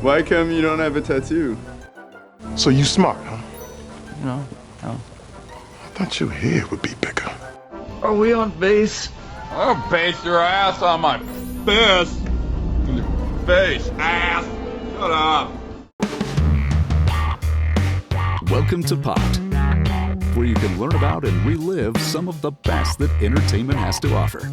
Whycome, you don't have a tattoo? So you smart, huh? No. I thought your head would be bigger. Are we on base? I'll base your ass on my fist. In your face, ass. Shut up. Welcome to Popped, where you can learn about and relive some of the best that entertainment has to offer.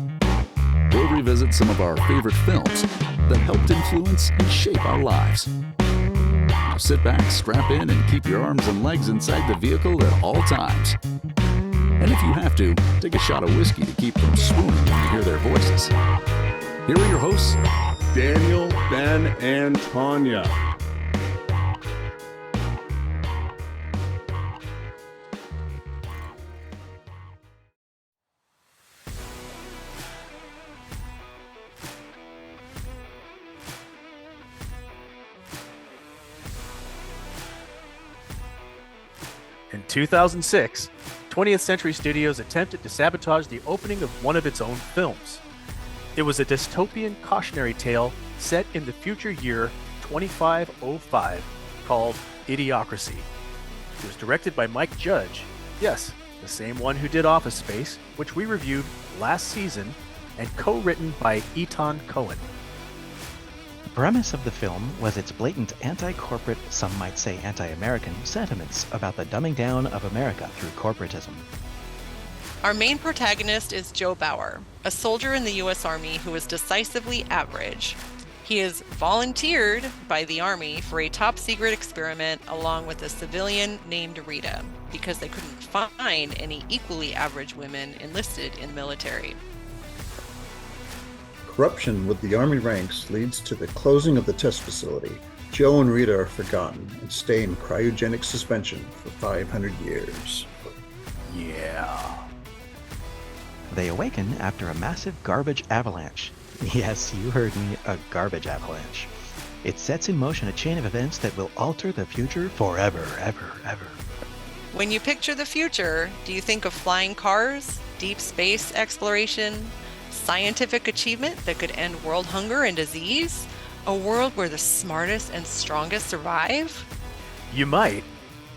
We'll revisit some of our favorite films that helped influence and shape our lives. Now sit back, strap in, and keep your arms and legs inside the vehicle at all times. And if you have to, take a shot of whiskey to keep from swooning when you hear their voices. Here are your hosts, Daniel, Ben, and Tanya. In 2006, 20th Century Studios attempted to sabotage the opening of one of its own films. It was a dystopian cautionary tale set in the future year 2505 called Idiocracy. It was directed by Mike Judge, yes, the same one who did Office Space, which we reviewed last season, and co-written by Etan Cohen. The premise of the film was its blatant anti-corporate, some might say anti-American, sentiments about the dumbing down of America through corporatism. Our main protagonist is Joe Bauer, a soldier in the U.S. Army who is decisively average. He is volunteered by the Army for a top-secret experiment along with a civilian named Rita, because they couldn't find any equally average women enlisted in the military. Corruption with the Army ranks leads to the closing of the test facility. Joe and Rita are forgotten and stay in cryogenic suspension for 500 years. Yeah. They awaken after a massive garbage avalanche. Yes, you heard me, a garbage avalanche. It sets in motion a chain of events that will alter the future forever, ever. When you picture the future, do you think of flying cars, deep space exploration, scientific achievement that could end world hunger and disease? A world where the smartest and strongest survive? You might,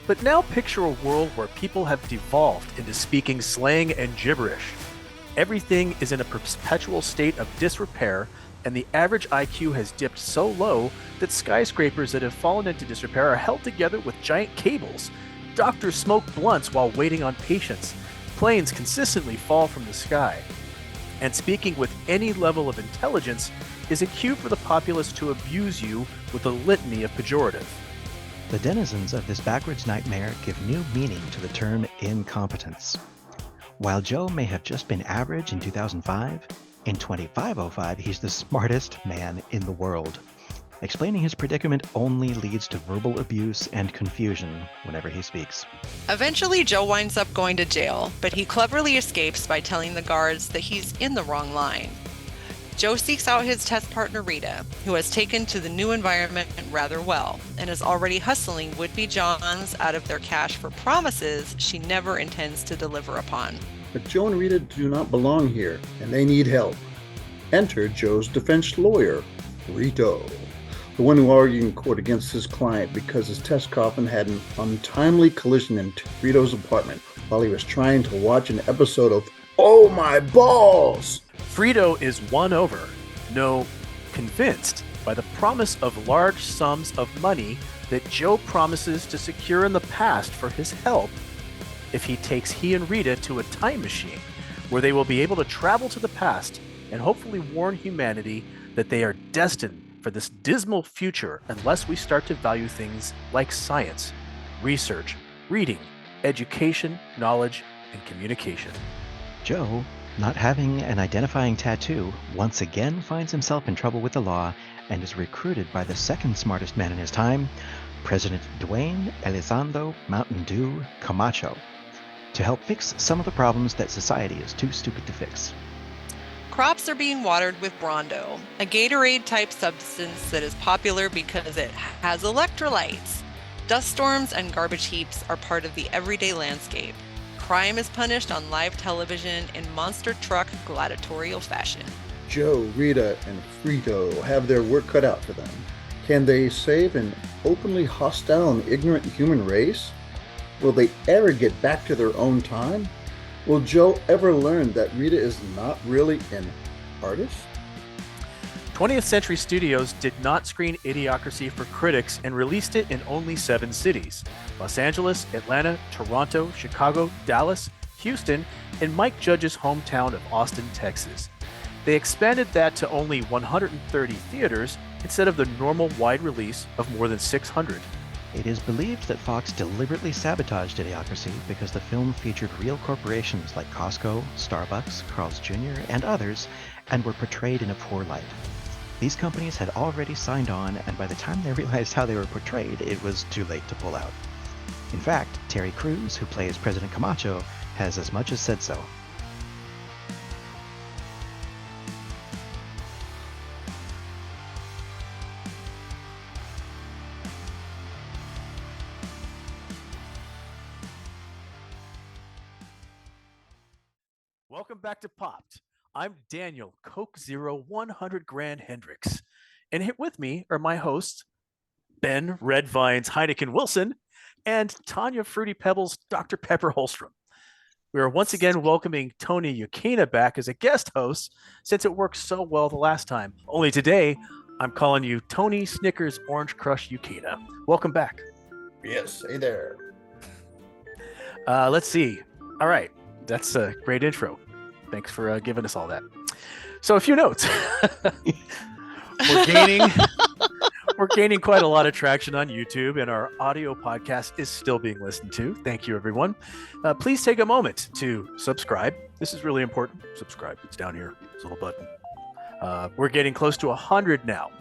but now picture a world where people have devolved into speaking slang and gibberish. Everything is in a perpetual state of disrepair, and the average IQ has dipped so low that skyscrapers that have fallen into disrepair are held together with giant cables. Doctors smoke blunts while waiting on patients. Planes consistently fall from the sky. And speaking with any level of intelligence is a cue for the populace to abuse you with a litany of pejorative. The denizens of this backwards nightmare give new meaning to the term incompetence. While Joe may have just been average in 2005, in 2505 he's the smartest man in the world. Explaining his predicament only leads to verbal abuse and confusion whenever he speaks. Eventually, Joe winds up going to jail, but he cleverly escapes by telling the guards that he's in the wrong line. Joe seeks out his test partner Rita, who has taken to the new environment rather well, and is already hustling would-be Johns out of their cash for promises she never intends to deliver upon. But Joe and Rita do not belong here, and they need help. Enter Joe's defense lawyer, Rito, the one who argued in court against his client because his test coffin had an untimely collision in Rito's apartment while he was trying to watch an episode of Oh My Balls! Frito is won over, no, convinced, by the promise of large sums of money that Joe promises to secure in the past for his help if he takes he and Rita to a time machine where they will be able to travel to the past and hopefully warn humanity that they are destined for this dismal future unless we start to value things like science, research, reading, education, knowledge, and communication. Joe, not having an identifying tattoo, once again finds himself in trouble with the law and is recruited by the second smartest man in his time, President Dwayne Elizondo Mountain Dew Camacho, to help fix some of the problems that society is too stupid to fix. Crops are being watered with Brondo, a Gatorade-type substance that is popular because it has electrolytes. Dust storms and garbage heaps are part of the everyday landscape. Crime is punished on live television in monster truck gladiatorial fashion. Joe, Rita, and Frito have their work cut out for them. Can they save an openly hostile and ignorant human race? Will they ever get back to their own time? Will Joe ever learn that Rita is not really an artist? 20th Century Studios did not screen Idiocracy for critics and released it in only 7 cities: Los Angeles, Atlanta, Toronto, Chicago, Dallas, Houston, and Mike Judge's hometown of Austin, Texas. They expanded that to only 130 theaters instead of the normal wide release of more than 600. It is believed that Fox deliberately sabotaged Idiocracy because the film featured real corporations like Costco, Starbucks, Carl's Jr., and others, and were portrayed in a poor light. These companies had already signed on, and by the time they realized how they were portrayed, it was too late to pull out. In fact, Terry Crews, who plays President Camacho, has as much as said so. Welcome back to Popped. I'm Daniel, Coke Zero 100 Grand Hendrix. And here with me are my hosts, Ben Red Vines Heineken Wilson and Tanya Fruity Pebbles Dr. Pepper Holstrom. We are once again welcoming Tony Ukena back as a guest host since it worked so well the last time. Only today, I'm calling you Tony Snickers Orange Crush Ukena. Welcome back. Yes, hey there. Let's see. All right. That's a great intro. Thanks for giving us all that. So a few notes. We're gaining quite a lot of traction on YouTube, and our audio podcast is still being listened to. Thank you, everyone. Please take a moment to subscribe. This is really important. Subscribe. It's down here. It's a little button. We're getting close to 100 now,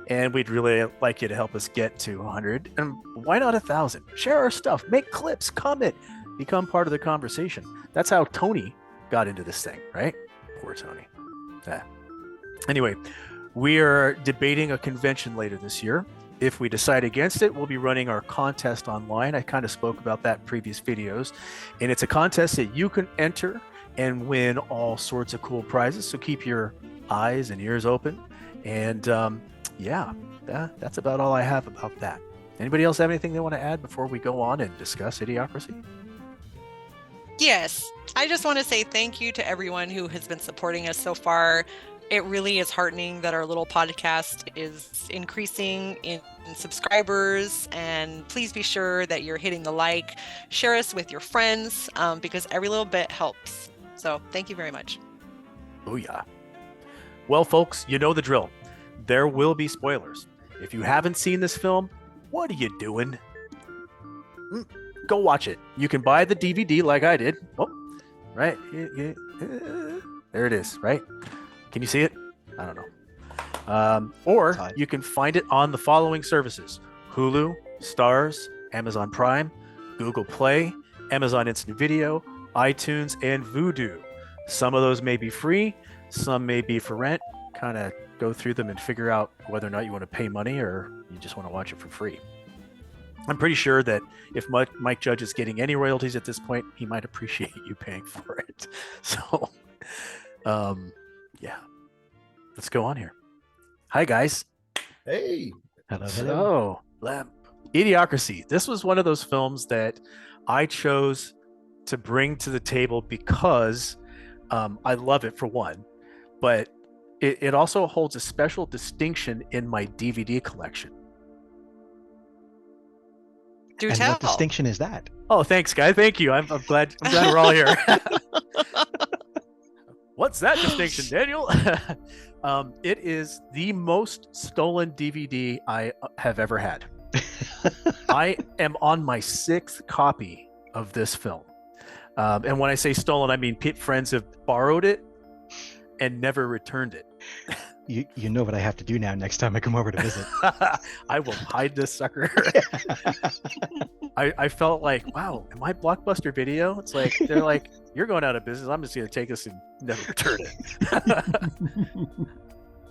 and we'd really like you to help us get to 100. And why not 1,000? Share our stuff. Make clips. Comment. Become part of the conversation. That's how Tony got into this thing, right? Poor Tony. Anyway, we are debating a convention later this year. If we decide against it, we'll be running our contest online. I kind of spoke about that in previous videos. And it's a contest that you can enter and win all sorts of cool prizes. So keep your eyes and ears open. And that's about all I have about that. Anybody else have anything they want to add before we go on and discuss Idiocracy? Yes, I just want to say thank you to everyone who has been supporting us so far. It really is heartening that our little podcast is increasing in subscribers, and please be sure that you're hitting the like, share us with your friends, because every little bit helps. So thank you very much. Oh yeah. Well, folks, you know the drill. There will be spoilers. If you haven't seen this film, what are you doing? Go watch it. You can buy the DVD like I did. Oh, right. There it is, right? Can you see it? I don't know. Or you can find it on the following services: Hulu, Stars, Amazon Prime, Google Play, Amazon Instant Video, iTunes, and Vudu. Some of those may be free. Some may be for rent. Kind of go through them and figure out whether or not you want to pay money or you just want to watch it for free. I'm pretty sure that if Mike Judge is getting any royalties at this point, he might appreciate you paying for it. So, yeah, let's go on here. Hi, guys. Hey. Hello. So, Idiocracy. This was one of those films that I chose to bring to the table because I love it, for one, but it also holds a special distinction in my DVD collection. Do and tell. what distinction is that? Oh, thanks, guy. Thank you. I'm glad we're all here. What's that distinction, Daniel? It is the most stolen DVD I have ever had. I am on my 6th copy of this film. And when I say stolen, I mean friends have borrowed it and never returned it. You know what I have to do now next time I come over to visit. I will hide this sucker. I felt like, wow, am I Blockbuster Video? It's like, they're like, you're going out of business. I'm just going to take this and never return it.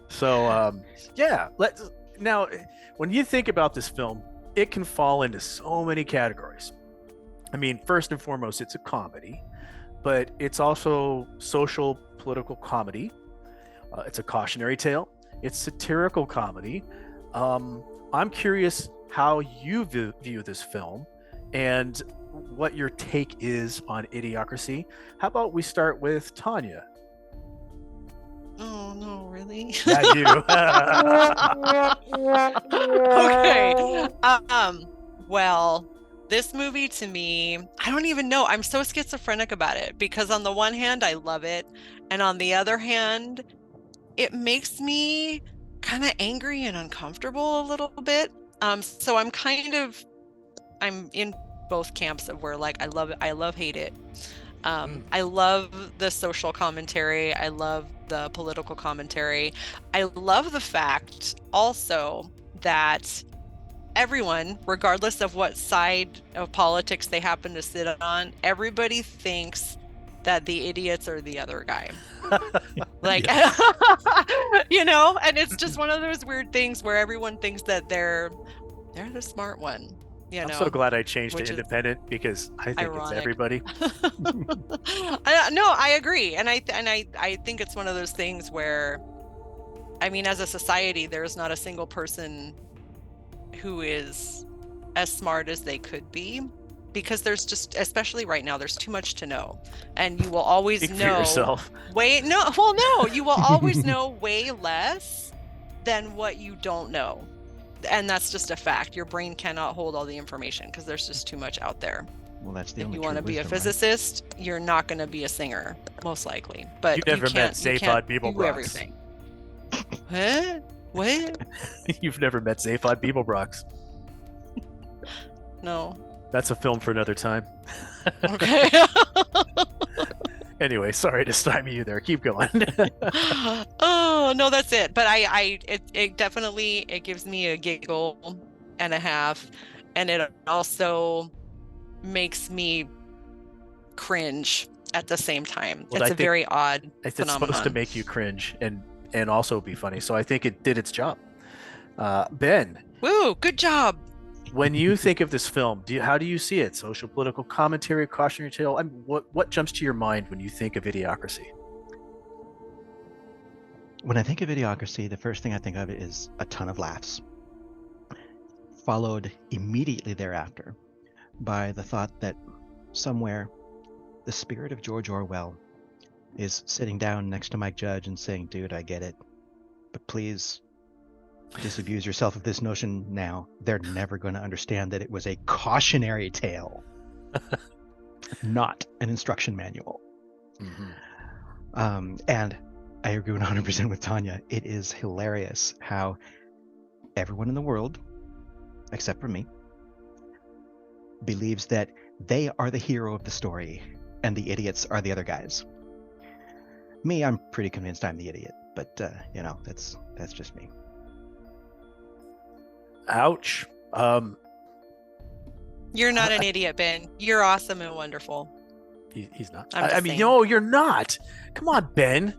So, yeah. Now, when you think about this film, it can fall into so many categories. I mean, first and foremost, it's a comedy, but it's also social political comedy. It's a cautionary tale. It's satirical comedy. I'm curious how you view this film and what your take is on Idiocracy. How about we start with Tanya? Oh no, really? Yeah, Okay. Well, this movie to me, I don't even know. I'm so schizophrenic about it because on the one hand, I love it. And on the other hand, it makes me kind of angry and uncomfortable a little bit. So I'm in both camps of where like I love it, I love hate it. I love the social commentary. I love the political commentary. I love the fact also that everyone, regardless of what side of politics they happen to sit on, everybody thinks that the idiots are the other guy. Like, you know, and it's just one of those weird things where everyone thinks that they're the smart one. I'm so glad I changed to independent because I think ironic. It's everybody. No, I agree, and I think it's one of those things where, I mean, as a society, there's not a single person who is as smart as they could be, because there's just, especially right now, there's too much to know, and you will always Speak know. For yourself. You will always know way less than what you don't know. And that's just a fact. Your brain cannot hold all the information because there's just too much out there. Well, that's the if only you want to be a physicist, right? You're not going to be a singer, most likely. But you never met Zaphod Beeblebrox. Everything. Huh? What? You've never met Zaphod Beeblebrox. No. That's a film for another time. Okay. Anyway, sorry to stymie you there. Keep going. Oh no, that's it. But it definitely, it gives me a giggle and a half, and it also makes me cringe at the same time. Well, it's a very odd it's phenomenon. Supposed to make you cringe and also be funny. So I think it did its job. Ben. Woo! Good job. When you think of this film, how do you see it? Social, political commentary, cautionary tale? I mean, what jumps to your mind when you think of Idiocracy? When I think of Idiocracy, the first thing I think of is a ton of laughs, followed immediately thereafter by the thought that somewhere the spirit of George Orwell is sitting down next to Mike Judge and saying, dude, I get it, but please disabuse yourself of this notion now. They're never going to understand that it was a cautionary tale, not an instruction manual. Mm-hmm. And I agree 100% with Tanya. It is hilarious how everyone in the world, except for me, believes that they are the hero of the story and the idiots are the other guys. Me, I'm pretty convinced I'm the idiot, but you know, that's just me. Ouch. You're not an idiot, Ben. You're awesome and wonderful. He's not. I mean, no, you're not. Come on, Ben.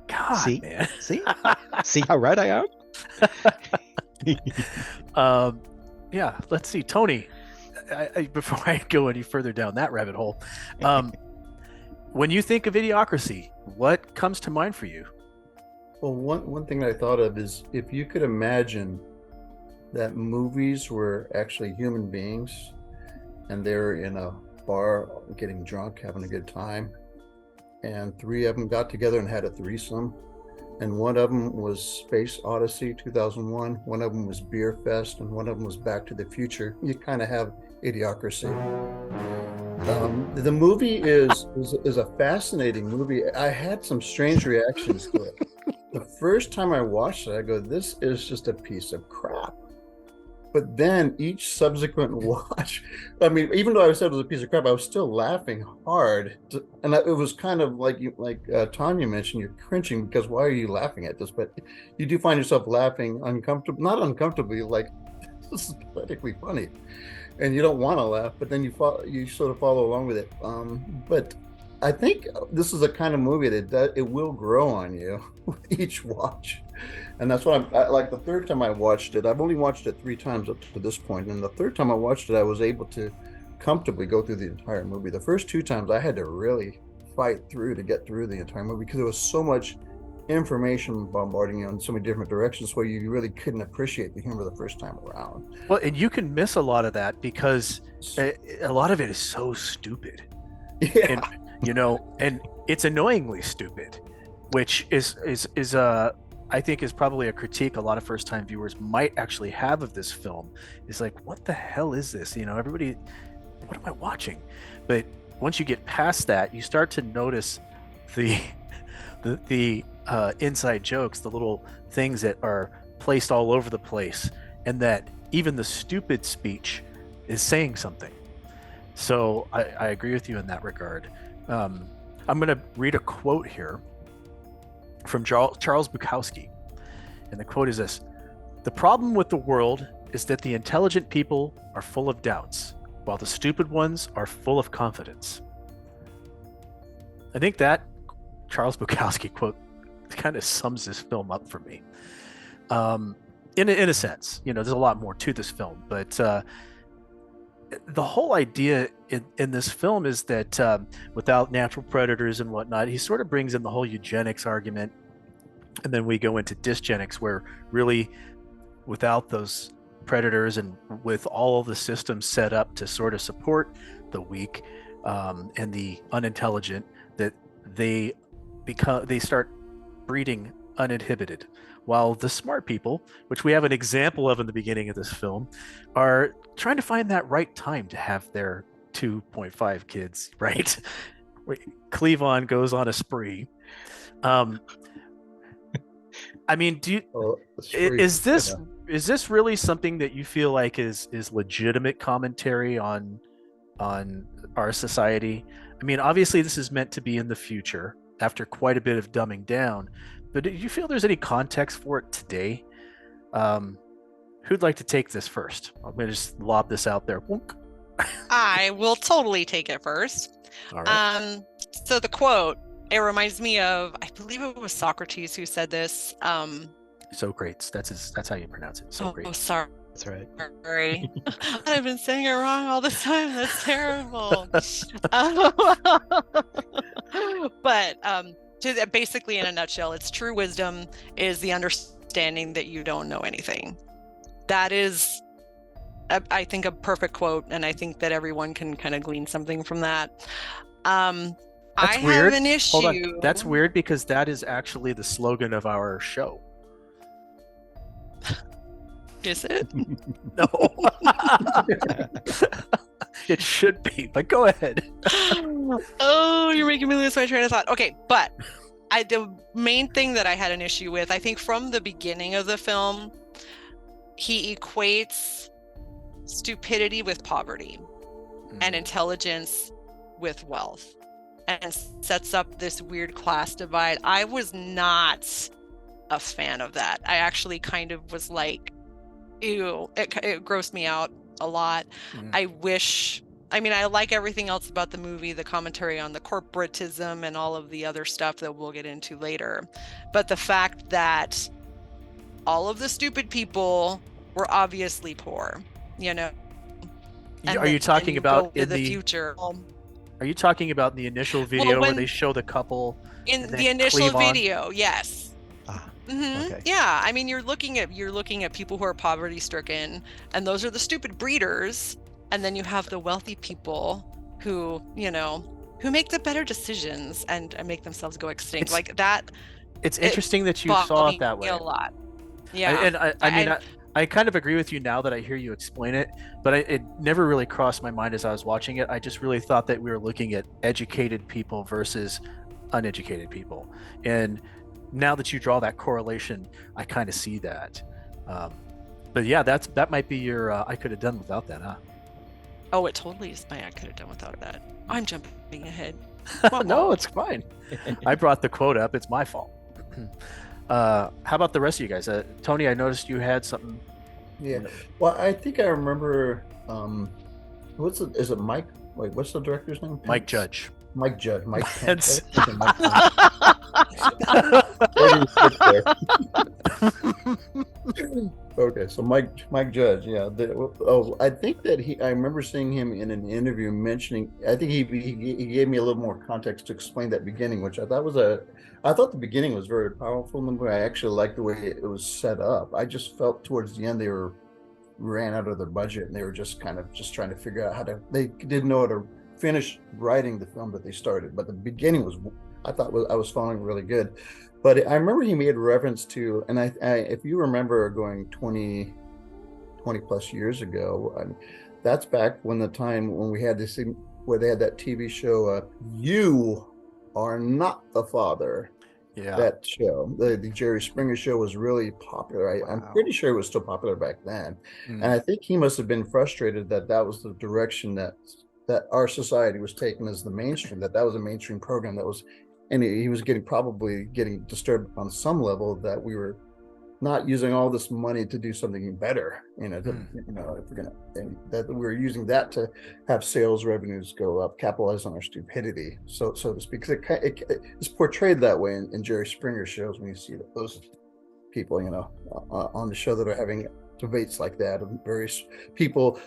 God, see, man. See how right I am? Yeah, let's see. Tony, before I go any further down that rabbit hole, when you think of Idiocracy, what comes to mind for you? Well, one thing I thought of is if you could imagine that movies were actually human beings and they're in a bar getting drunk, having a good time, and three of them got together and had a threesome, and one of them was Space Odyssey 2001, one of them was Beer Fest, and one of them was Back to the Future. You kind of have Idiocracy. The movie is a fascinating movie. I had some strange reactions to it. The first time I watched it, I go, this is just a piece of crap. But then each subsequent watch, I mean, even though I said it was a piece of crap, I was still laughing hard. And it was kind of like Tanya mentioned, you're cringing because why are you laughing at this? But you do find yourself laughing not uncomfortably, like this is pathetically funny. And you don't want to laugh, but then you sort of follow along with it. But I think this is a kind of movie that it will grow on you with each watch. And that's what I like. The third time I watched it, I've only watched it 3 times up to this point, and the third time I watched it, I was able to comfortably go through the entire movie. The first 2 times I had to really fight through to get through the entire movie because there was so much information bombarding you in so many different directions where you really couldn't appreciate the humor the first time around. Well, and you can miss a lot of that because a lot of it is so stupid. Yeah. And, you know, and it's annoyingly stupid, which is I think is probably a critique a lot of first-time viewers might actually have of this film. Is like, what the hell is this? You know, everybody, what am I watching? But once you get past that, you start to notice the inside jokes, the little things that are placed all over the place, and that even the stupid speech is saying something. So I agree with you in that regard. I'm going to read a quote here from Charles Bukowski. And the quote is this: "The problem with the world is that the intelligent people are full of doubts, while the stupid ones are full of confidence." I think that Charles Bukowski quote kind of sums this film up for me. In a sense, you know, there's a lot more to this film, but the whole idea in this film is that without natural predators and whatnot, he sort of brings in the whole eugenics argument. And then we go into dysgenics, where really without those predators and with all of the systems set up to sort of support the weak and the unintelligent, that they start breeding uninhibited, while the smart people, which we have an example of in the beginning of this film, are trying to find that right time to have their 2.5 kids, right? Cleavon goes on a spree. I mean, is this really something that you feel like is legitimate commentary on our society? I mean, obviously this is meant to be in the future after quite a bit of dumbing down, but do you feel there's any context for it today? Who'd like to take this first? I'm going to just lob this out there. I will totally take it first. All right. So the quote, it reminds me of, I believe it was Socrates who said this. Socrates, that's how you pronounce it. Socrates. Oh, sorry. That's right. Sorry. I've been saying it wrong all the time. That's terrible. But basically, in a nutshell, it's true wisdom is the understanding that you don't know anything. That is, I think, a perfect quote, and I think that everyone can kind of glean something from that. That's weird. Have an issue. Hold on. That's weird because that is actually the slogan of our show. Is it? No. It should be, but go ahead. Oh, you're making me lose my train of thought. Okay, but the main thing that I had an issue with, I think from the beginning of the film, he equates stupidity with poverty and intelligence with wealth, and sets up this weird class divide. I was not a fan of that. I actually kind of was like, ew, it grossed me out a lot. I like everything else about the movie, the commentary on the corporatism and all of the other stuff that we'll get into later. But the fact that all of the stupid people were obviously poor, you know. Are you talking about in the future? Are you talking about the initial video where they show the couple in the initial video? Yes. Okay. Yeah, I mean, you're looking at people who are poverty stricken, and those are the stupid breeders, and then you have the wealthy people who, you know, who make the better decisions and make themselves go extinct. Like that. It's interesting that you saw it that way. A lot. Yeah. And I mean, I kind of agree with you now that I hear you explain it, but it never really crossed my mind as I was watching it. I just really thought that we were looking at educated people versus uneducated people. And now that you draw that correlation, I kind of see that. But yeah, that might be your I could have done without that, huh? Oh, it totally is my I could have done without that. I'm jumping ahead. No, it's fine. I brought the quote up. It's my fault. How about the rest of you guys? Tony, I noticed you had something. Yeah. Well, I think I remember. Is it Mike? Wait, what's the director's name? Mike Judge. Mike Judge. Mike Pence. Pence. Okay, so Mike Judge, yeah. I think that I remember seeing him in an interview mentioning. I think he gave me a little more context to explain that beginning, which I thought the beginning was very powerful. And I actually liked the way it was set up. I just felt towards the end they ran out of their budget and they were just kind of just trying to figure out they didn't know how to finish writing the film that they started. But the beginning I was following really good. But I remember he made reference to, and I if you remember going 20 plus years ago, that's back when the time when we had this, where they had that TV show, You Are Not the Father. Yeah. That show, the Jerry Springer show, was really popular. Wow. I'm pretty sure it was still popular back then. Mm. And I think he must have been frustrated that was the direction that our society was taking as the mainstream, that was a mainstream program that was. And he was probably getting disturbed on some level that we were not using all this money to do something better, if we're gonna, and that we were using that to have sales revenues go up, capitalize on our stupidity, so to speak. Because it's portrayed that way in Jerry Springer shows when you see those people, on the show that are having debates like that, and various people.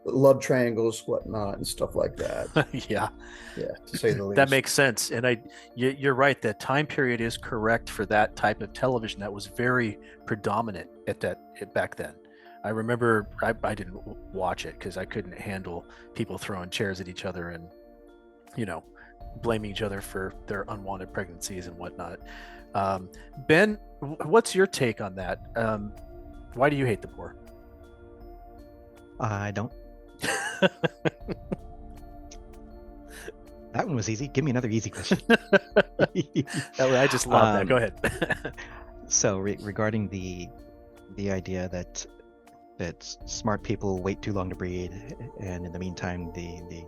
Love triangles, whatnot, and stuff like that. Yeah, to say the least. That makes sense. And you're right. That time period is correct for that type of television. That was very predominant back then. I remember I didn't watch it because I couldn't handle people throwing chairs at each other and, blaming each other for their unwanted pregnancies and whatnot. Ben, what's your take on that? Why do you hate the poor? I don't. That one was easy. Give me another easy question. I just love that. Go ahead. So regarding the idea that smart people wait too long to breed, and in the meantime the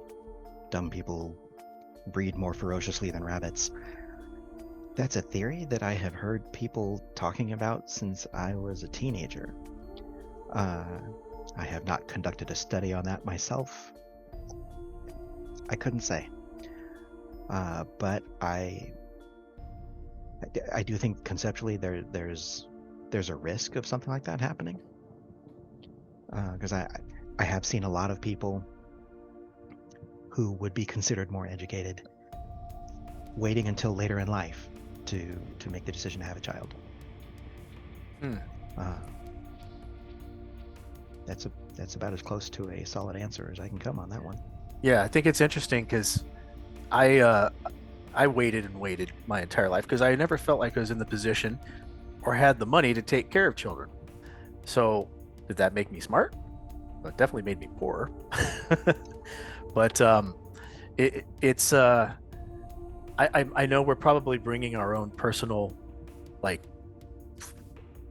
dumb people breed more ferociously than rabbits. That's a theory that I have heard people talking about since I was a teenager. I have not conducted a study on that myself. I couldn't say. But I do think conceptually there's a risk of something like that happening. Because I have seen a lot of people who would be considered more educated waiting until later in life to make the decision to have a child. That's about as close to a solid answer as I can come on that one. Yeah, I think it's interesting because I waited and waited my entire life because I never felt like I was in the position or had the money to take care of children. So did that make me smart? Well, it definitely made me poorer. But it's I know we're probably bringing our own personal, like,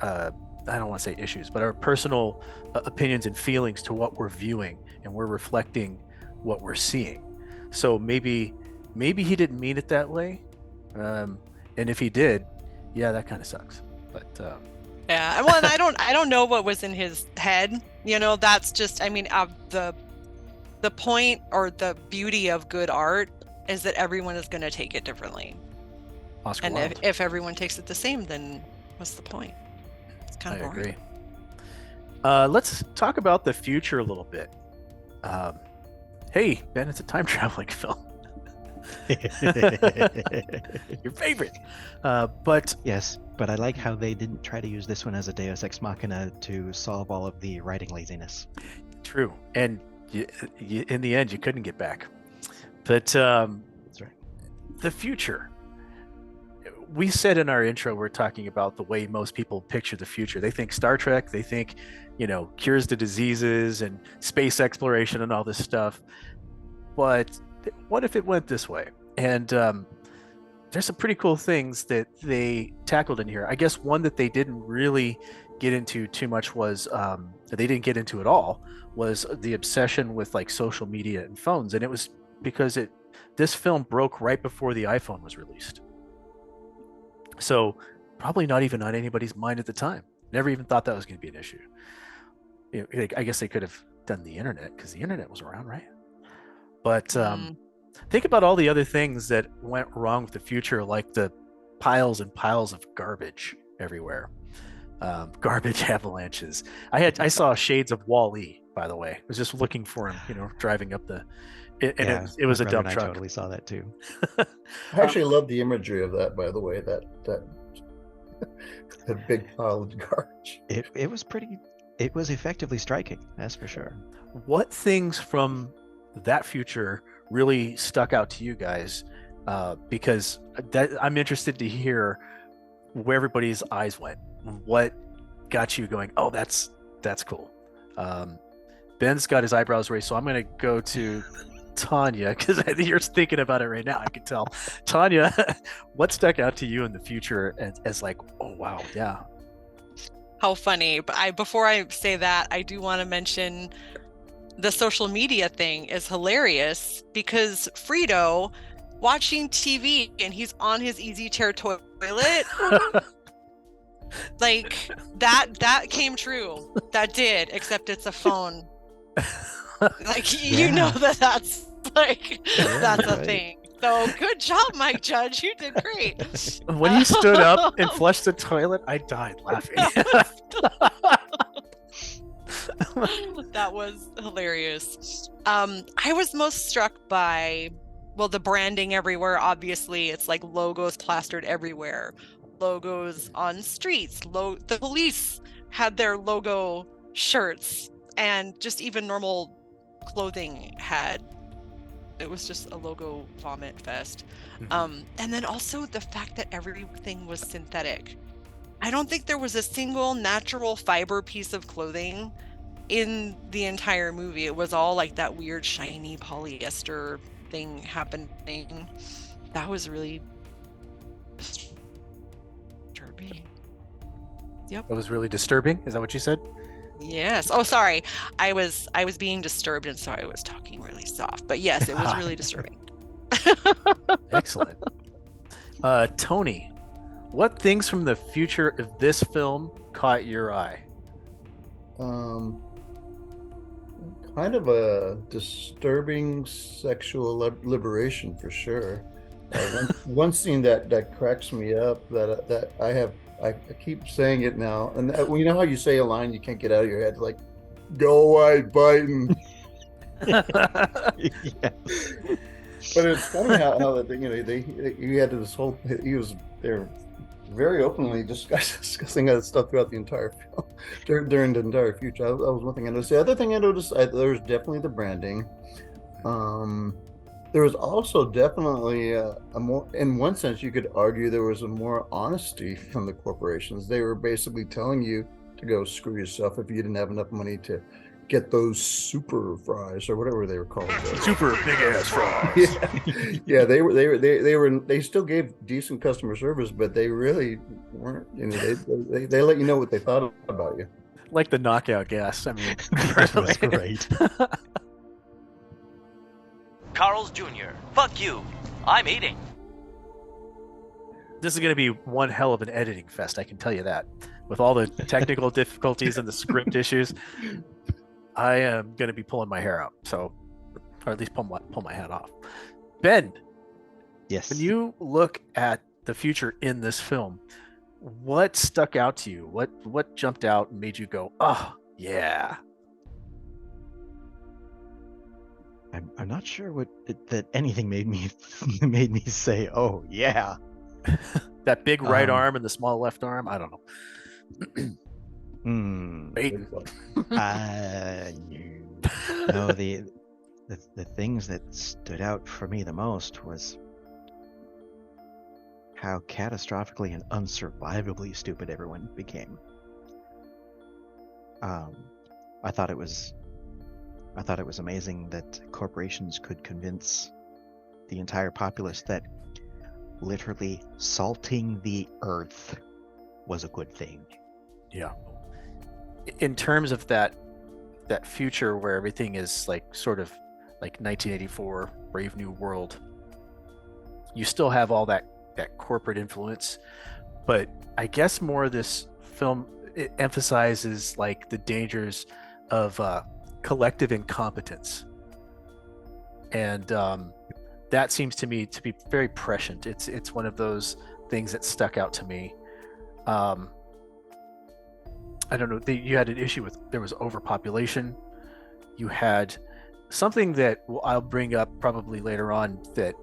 I don't want to say issues, but our personal opinions and feelings to what we're viewing, and we're reflecting what we're seeing. So maybe he didn't mean it that way, and if he did, yeah, that kind of sucks. But yeah, well, and I don't know what was in his head. That's just, the point or the beauty of good art is that everyone is going to take it differently. Oscar and Wilde. if everyone takes it the same, then what's the point? It's kind of boring. I agree. Let's talk about the future a little bit. Hey, Ben, it's a time traveling film. Your favorite. But yes, but I like how they didn't try to use this one as a Deus Ex Machina to solve all of the writing laziness. True, and you, in the end, you couldn't get back. But that's right. The future. We said in our intro, we're talking about the way most people picture the future. They think Star Trek. They think, cures to diseases and space exploration and all this stuff. But what if it went this way? And there's some pretty cool things that they tackled in here. I guess one that they didn't really get into too much was, they didn't get into at all, was the obsession with like social media and phones. And it was because this film broke right before the iPhone was released. So probably not even on anybody's mind at the time. Never even thought that was going to be an issue. I guess they could have done the internet because the internet was around, right? But think about all the other things that went wrong with the future, like the piles and piles of garbage everywhere. garbage avalanches. I saw shades of Wall-E, by the way. I was just looking for him, driving up it was a my brother dump and I truck. totally saw that too. I actually love the imagery of that, by the way, that big pile of garbage. It was effectively striking, that's for sure. What things from that future really stuck out to you guys? Because I'm interested to hear where everybody's eyes went. What got you going, oh, that's cool? Ben's got his eyebrows raised, so I'm going to go to Tanya, because you're thinking about it right now. I can tell. Tanya, what stuck out to you in the future as like, oh, wow, yeah. How funny. But before I say that, I do want to mention the social media thing is hilarious, because Frito watching TV and he's on his easy chair toilet. Like that came true. That did, except it's a phone. Like you know that's like that's a thing. So good job, Mike Judge. You did great. When he stood up and flushed the toilet, I died laughing. That was hilarious. I was most struck by, well, the branding everywhere. Obviously, it's like logos plastered everywhere. Logos on streets. The police had their logo shirts, and just even normal clothing it was just a logo vomit fest. And then also the fact that everything was synthetic. I don't think there was a single natural fiber piece of clothing in the entire movie. It was all like that weird shiny polyester thing happening. That was really disturbing. Yep. It was really disturbing. Is that what you said? Yes. Oh, sorry. I was being disturbed, and so I was talking really soft. But yes, it was really disturbing. Excellent. Tony, what things from the future of this film caught your eye? Kind of a disturbing sexual liberation for sure. One scene that cracks me up that I keep saying it now, and you know how you say a line you can't get out of your head, like "Go White Biden." Yeah. But it's funny how that you had this whole they're very openly discussing that stuff throughout the entire film during the entire future. That was one thing I noticed. The other thing I noticed, there was definitely the branding. There was also definitely a more, in one sense, you could argue there was a more honesty from the corporations. They were basically telling you to go screw yourself if you didn't have enough money to get those super fries or whatever they were called. Super big ass fries. Yeah, they still gave decent customer service, but they really weren't. They let you know what they thought about you. Like the knockout gas. I mean, That was great. Carl's Jr. Fuck you. I'm eating. This is going to be one hell of an editing fest, I can tell you that. With all the technical difficulties and the script issues, I am going to be pulling my hair out. So, or at least pull my hat off. Ben, Yes. when you look at the future in this film, what stuck out to you? What jumped out and made you go, oh, yeah. I'm not sure that anything made me say, oh yeah. That big right arm and the small left arm, I don't know. Wait. No, the things that stood out for me the most was how catastrophically and unsurvivably stupid everyone became. I thought it was amazing that corporations could convince the entire populace that literally salting the earth was a good thing. Yeah. In terms of that future where everything is like sort of like 1984 Brave New World, you still have all that corporate influence, but I guess more of this film, it emphasizes like the dangers of collective incompetence, and that seems to me to be very prescient. It's one of those things that stuck out to me. I don't know, you had an issue with, there was overpopulation. You had something that I'll bring up probably later on that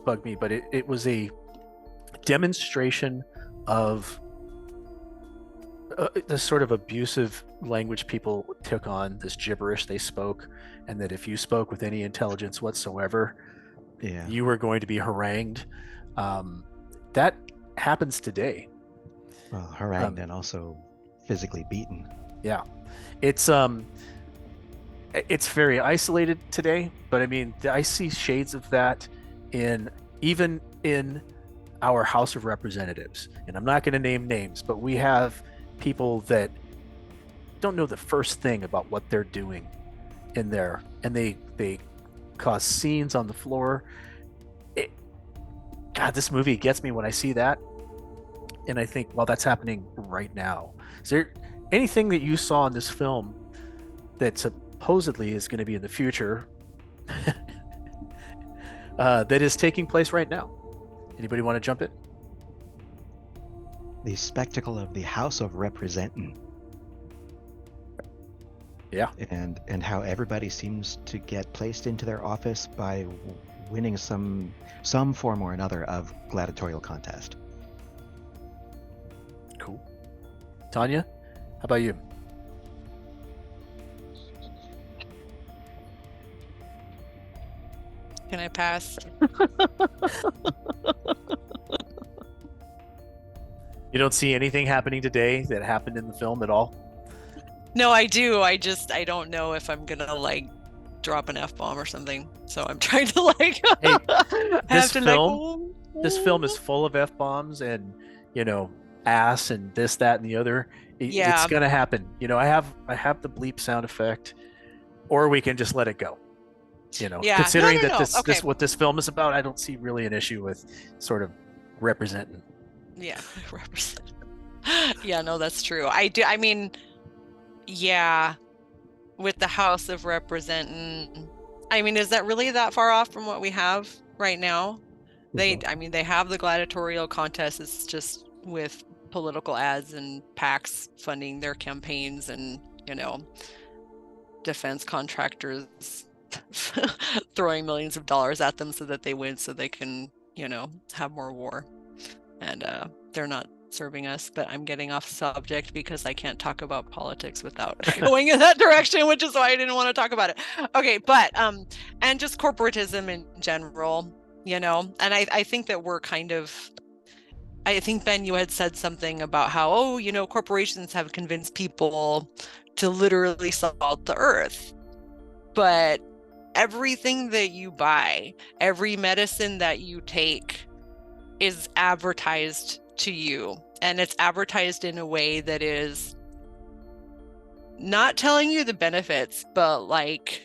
bugged me, but it was a demonstration of the sort of abusive language people took on, this gibberish they spoke, and that if you spoke with any intelligence whatsoever, you were going to be harangued. That happens today. Well, harangued and also physically beaten. Yeah, it's very isolated today, but I mean, I see shades of that even in our House of Representatives, and I'm not going to name names, but we have people that don't know the first thing about what they're doing in there, and they cause scenes on the floor. God, this movie gets me when I see that, and I think, well, that's happening right now. Is there anything that you saw in this film that supposedly is going to be in the future that is taking place right now? Anybody want to jump in? The spectacle of the House of Representing. Yeah. And how everybody seems to get placed into their office by winning some form or another of gladiatorial contest. Cool. Tanya, how about you? Can I pass? You don't see anything happening today that happened in the film at all? No, I do. I don't know if I'm gonna like drop an F-bomb or something. So I'm trying to like this film is full of F-bombs and, ass and this, that, and the other. It's gonna happen. I have the bleep sound effect, or we can just let it go. Considering that what this film is about, I don't see really an issue with sort of representing. Yeah, represent. Yeah, no, that's true. I do. I mean, yeah, with the House of Representing, I mean, is that really that far off from what we have right now? They have the gladiatorial contest. It's just with political ads and PACs funding their campaigns, and defense contractors throwing millions of dollars at them so that they win, so they can have more war. And they're not serving us, but I'm getting off subject because I can't talk about politics without going in that direction, which is why I didn't want to talk about it. Okay, but and just corporatism in general, and I think that we're kind of, I think, Ben, you had said something about how, corporations have convinced people to literally salt the earth. But everything that you buy, every medicine that you take is advertised to you. And it's advertised in a way that is not telling you the benefits, but like,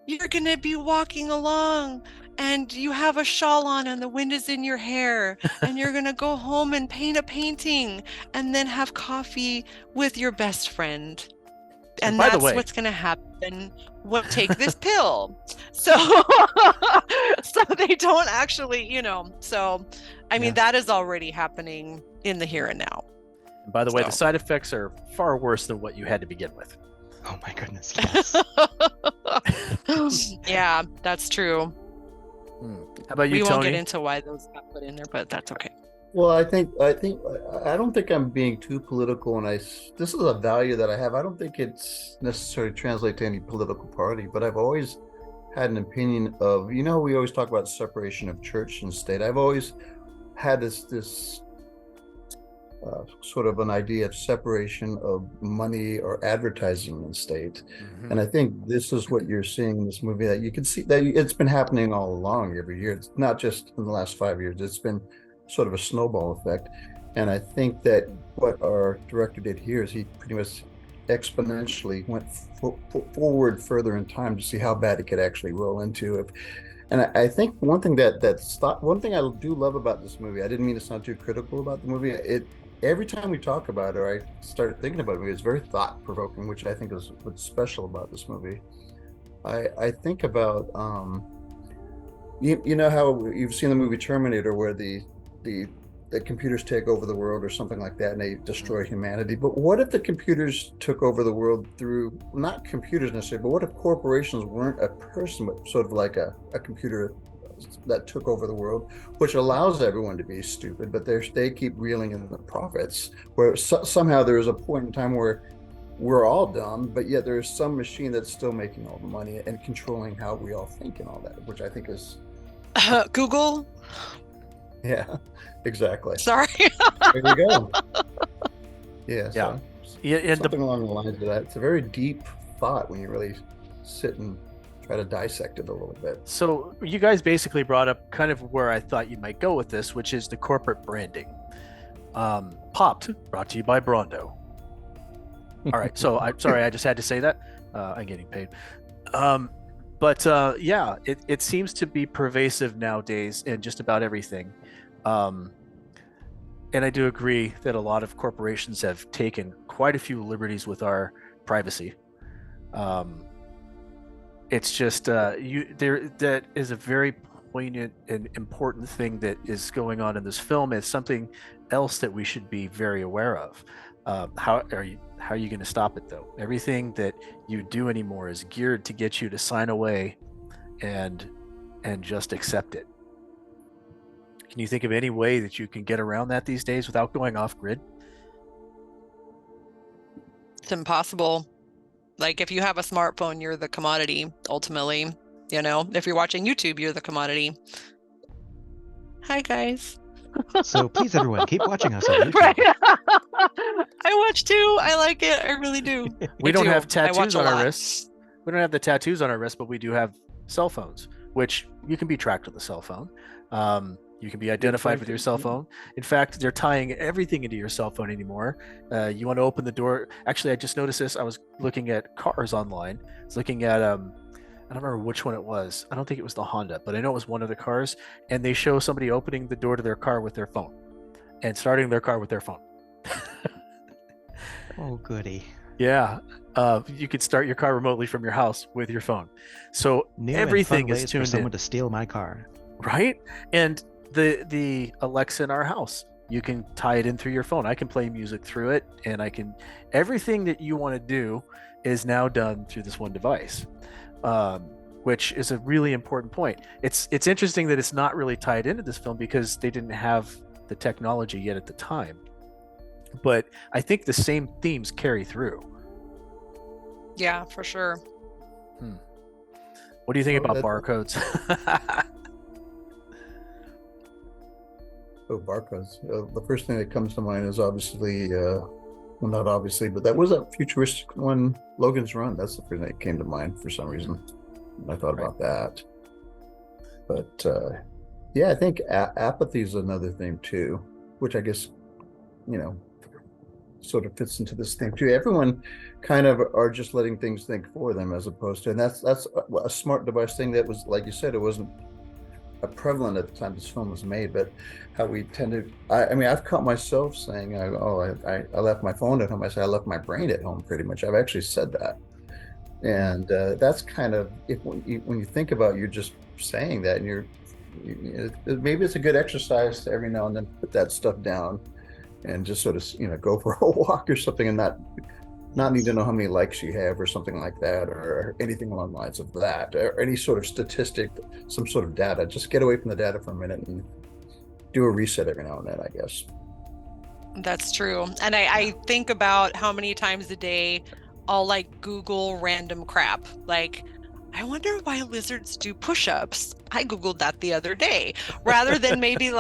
you're going to be walking along and you have a shawl on and the wind is in your hair and you're going to go home and paint a painting and then have coffee with your best friend. And that's what's going to happen. Take this pill. So they don't actually, so I mean, that is already happening in the here and now. And by the way, the side effects are far worse than what you had to begin with. Oh my goodness, yes. Yeah, that's true. How about you, Tony? We won't get into why those got put in there, but that's okay. Well, I don't think I'm being too political, and this is a value that I have. I don't think it's necessarily translate to any political party, but I've always had an opinion of, we always talk about separation of church and state. I've always had this sort of an idea of separation of money or advertising and state. Mm-hmm. And I think this is what you're seeing in this movie, that you can see that it's been happening all along every year. It's not just in the last 5 years. It's been sort of a snowball effect. And I think that what our director did here is he pretty much exponentially went forward further in time to see how bad it could actually roll into. And I think one thing I do love about this movie, I didn't mean to sound too critical about the movie. Every time we talk about it, or I start thinking about it, it's very thought-provoking, which I think is what's special about this movie. I think about, you know how you've seen the movie Terminator, where the that computers take over the world or something like that and they destroy humanity. But what if the computers took over the world through, not computers necessarily, but what if corporations weren't a person, but sort of like a computer that took over the world, which allows everyone to be stupid, but they keep reeling in the profits, where somehow there is a point in time where we're all dumb, but yet there's some machine that's still making all the money and controlling how we all think and all that, which I think is Google. Yeah, exactly. Sorry. There you go. Yeah. Yeah. So, Yeah, something along the lines of that. It's a very deep thought when you really sit and try to dissect it a little bit. So you guys basically brought up kind of where I thought you might go with this, which is the corporate branding. Popped, brought to you by Brondo. All right, so I'm sorry, I just had to say that. I'm getting paid. But yeah, it seems to be pervasive nowadays in just about everything. And I do agree that a lot of corporations have taken quite a few liberties with our privacy. It's just that is a very poignant and important thing that is going on in this film. It's something else that we should be very aware of. How are you going to stop it though? Everything that you do anymore is geared to get you to sign away and just accept it. Can you think of any way that you can get around that these days without going off grid? It's impossible. Like if you have a smartphone, you're the commodity ultimately. You know, if you're watching YouTube, you're the commodity. Hi guys. So please, everyone, keep watching us on YouTube. Right. I watch too. I like it. I really do. We don't have I watch tattoos a on our lot. wrists. We don't have the tattoos on our wrists, but we do have cell phones, which you can be tracked with a cell phone. You can be identified with your cell phone. In fact, they're tying everything into your cell phone anymore. You want to open the door. Actually, I just noticed this. I was looking at cars online. I was looking at I don't remember which one it was. I don't think it was the Honda, but I know it was one of the cars. And they show somebody opening the door to their car with their phone and starting their car with their phone. Oh, goody. Yeah. You could start your car remotely from your house with your phone. So New everything and fun is ways tuned for someone in, to steal my car. right? And the Alexa in our house, you can tie it in through your phone. I can play music through it, and everything that you want to do is now done through this one device, which is a really important point. It's interesting that it's not really tied into this film because they didn't have the technology yet at the time. But I think the same themes carry through. Yeah, for sure. What do you think about that- barcodes? Oh, barcodes. The first thing that comes to mind is obviously, well, not obviously, but that was that futuristic one, Logan's Run. That's the first thing that came to mind for some reason. I thought about that. But yeah, I think apathy is another thing too, which I guess, sort of fits into this thing too. Everyone kind of are just letting things think for them as opposed to, and that's a smart device thing that was, like you said, it wasn't prevalent at the time this film was made, but how we tend to, I mean, I've caught myself saying, I left my phone at home. I say I left my brain at home pretty much. I've actually said that. And that's kind of, when you think about it, you're just saying that, and maybe it's a good exercise to every now and then put that stuff down and just sort of, go for a walk or something and not need to know how many likes you have or something like that, or anything along the lines of that, or any sort of statistic, some sort of data. Just get away from the data for a minute and do a reset every now and then, I guess. That's true. And I think about how many times a day I'll Google random crap. Like, I wonder why lizards do push-ups. I Googled that the other day, rather than maybe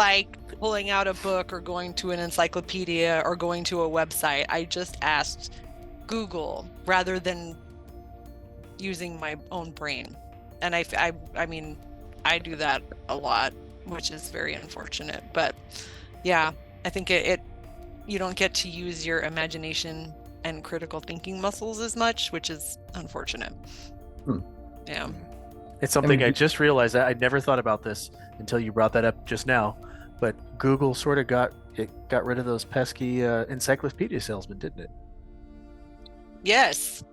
pulling out a book or going to an encyclopedia or going to a website. I just asked Google rather than using my own brain. And I mean, I do that a lot, which is very unfortunate. But yeah, I think you don't get to use your imagination and critical thinking muscles as much, which is unfortunate. Yeah. It's something I just realized that I'd never thought about this until you brought that up just now. But Google sort of got rid of those pesky encyclopedia salesmen, didn't it? Yes.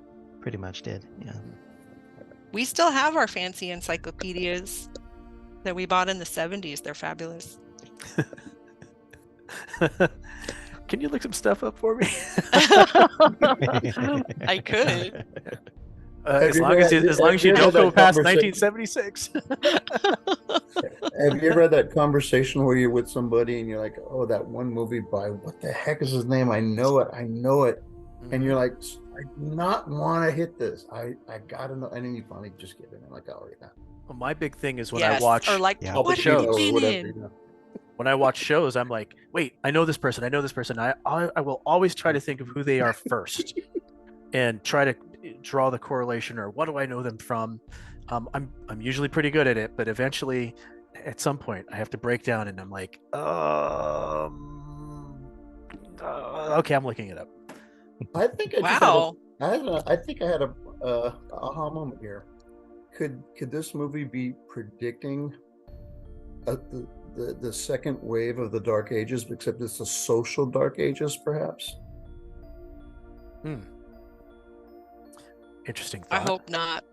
Pretty much did, yeah. We still have our fancy encyclopedias that we bought in the 70s. They're fabulous. Can you look some stuff up for me? I could. As long as you don't go past 1976. Have you ever had that conversation where you're with somebody and you're like, oh, that one movie by what the heck is his name? I know it. And you're like, I do not want to hit this. I gotta know. And then you finally just get it. And I'm like, oh, yeah. Well, my big thing is when I watch or like, all the what shows. have you been in? When I watch shows, I'm like, wait, I know this person. I will always try to think of who they are first and try to draw the correlation, or what do I know them from. I'm usually pretty good at it, but eventually at some point I have to break down and I'm like, okay, I'm looking it up. I think I had a aha moment here. Could this movie be predicting the second wave of the Dark Ages, except it's the social Dark Ages, perhaps? Interesting thought. I hope not.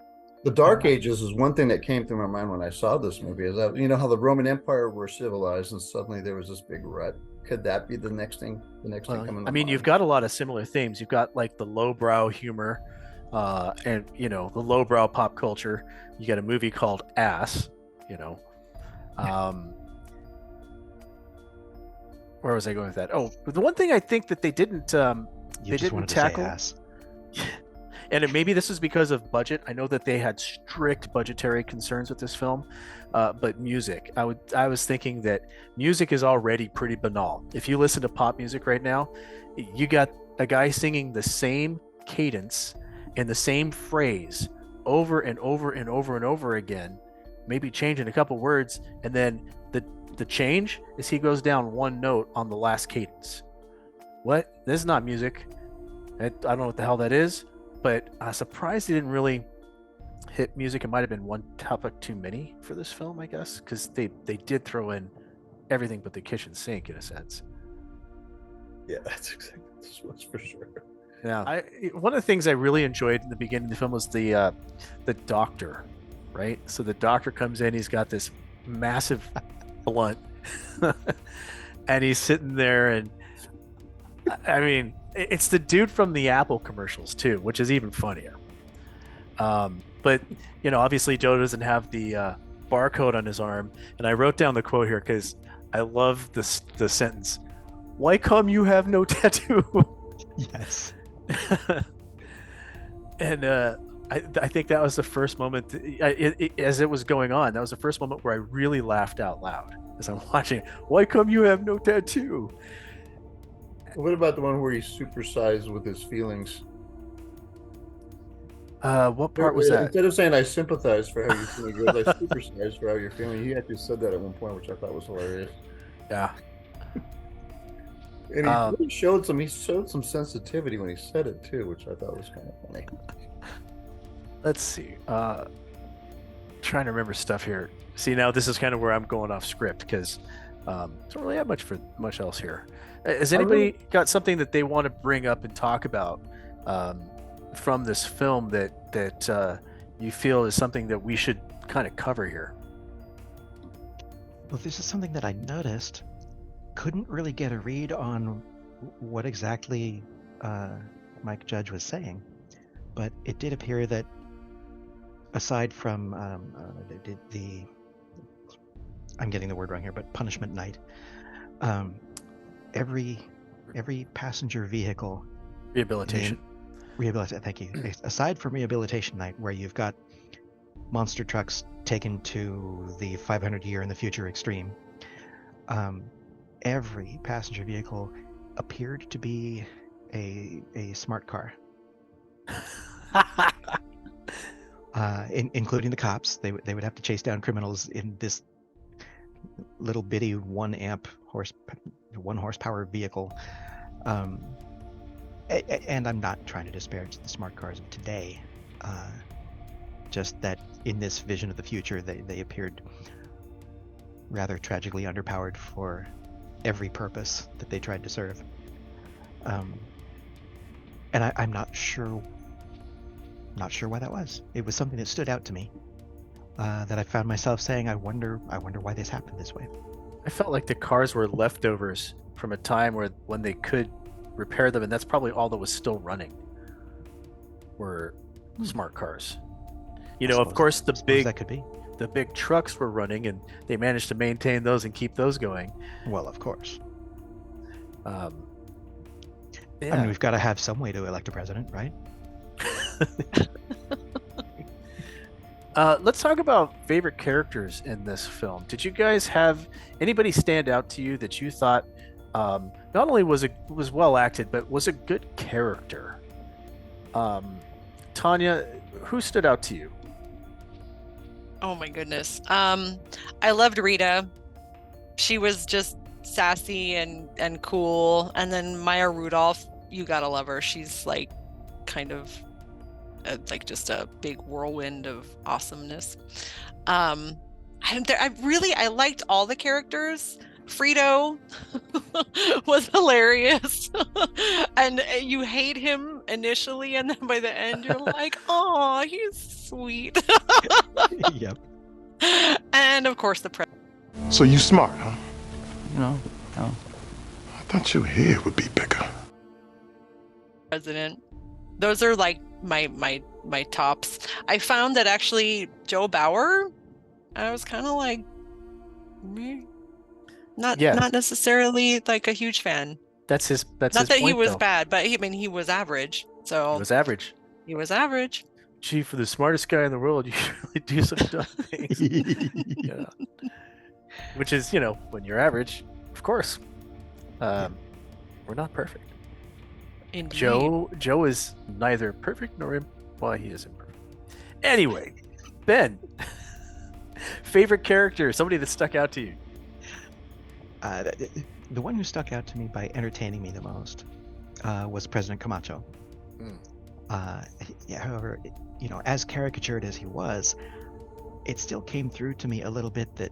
The Dark Ages is one thing that came through my mind when I saw this movie. Is that, you know how the Roman Empire were civilized and suddenly there was this big rut? Could that be the next thing? Thing coming? I mean, you've got a lot of similar themes. You've got like the lowbrow humor, and the lowbrow pop culture. You got a movie called Ass. Where was I going with that? Oh, the one thing I think that they didn't tackle. And maybe this is because of budget. I know that they had strict budgetary concerns with this film, but music. I was thinking that music is already pretty banal. If you listen to pop music right now, you got a guy singing the same cadence and the same phrase over and over and over and over again, maybe changing a couple words, and then the change is he goes down one note on the last cadence. What? This is not music. I don't know what the hell that is. But I'm surprised they didn't really hit music. It might have been one topic too many for this film, I guess, because they did throw in everything but the kitchen sink in a sense. Yeah, that's exactly what's for sure. Yeah, one of the things I really enjoyed in the beginning of the film was the doctor, right? So the doctor comes in, he's got this massive blunt, and he's sitting there, and I mean, it's the dude from the Apple commercials too, which is even funnier. But obviously Joe doesn't have the barcode on his arm, and I wrote down the quote here because I love the sentence. Whycome you have no tattoo? Yes. And I think that was the first moment as it was going on. That was the first moment where I really laughed out loud as I'm watching. Whycome you have no tattoo? What about the one where he's supersized with his feelings? What part was that? Instead of saying I sympathize for how you're feeling, he goes, I supersize for how you're feeling. He actually said that at one point, which I thought was hilarious. Yeah. And he really showed some sensitivity when he said it too, which I thought was kind of funny. Let's see. Trying to remember stuff here. See, now this is kind of where I'm going off script because don't really have much else here. Has anybody got something that they want to bring up and talk about from this film that you feel is something that we should kind of cover here? Well, this is something that I noticed. Couldn't really get a read on what exactly Mike Judge was saying, but it did appear that aside from I'm getting the word wrong here, but Punishment Night, every passenger vehicle rehabilitation, thank you, aside from Rehabilitation Night, where you've got monster trucks taken to the 500 year in the future extreme, every passenger vehicle appeared to be a smart car. Including the cops. They would have to chase down criminals in this little bitty 1 horsepower vehicle. And I'm not trying to disparage the smart cars of today. Just that in this vision of the future, they appeared rather tragically underpowered for every purpose that they tried to serve. And I'm not sure why that was. It was something that stood out to me, that I found myself saying, I wonder why this happened this way. I felt like the cars were leftovers from a time when they could repair them, and that's probably all that was still running were smart cars. Of course, the big trucks were running, and they managed to maintain those and keep those going. Well, of course. Yeah. I mean, we've got to have some way to elect a president, right? Let's talk about favorite characters in this film. Did you guys have anybody stand out to you that you thought not only was well acted, but was a good character? Tanya, who stood out to you? Oh my goodness. I loved Rita. She was just sassy and cool. And then Maya Rudolph, you gotta love her. She's like kind of like just a big whirlwind of awesomeness. I liked all the characters. Frito was hilarious. And you hate him initially, and then by the end you're like, oh, he's sweet. Yep. And of course the president. So you smart, huh? No. I thought your head would be bigger. Those are like my tops. I found that actually Joe Bauer, I was kind of like, meh. Not necessarily like a huge fan. That's his Not his that he point, was though. bad, but he was average. So He was average. He was average. Gee, for the smartest guy in the world, you should really do some dumb things. Yeah. Which is, when you're average, of course. We're not perfect. Indeed. Joe is neither perfect nor he is imperfect. Anyway, Ben, favorite character, somebody that stuck out to you. The one who stuck out to me by entertaining me the most was President Camacho. However, as caricatured as he was, it still came through to me a little bit that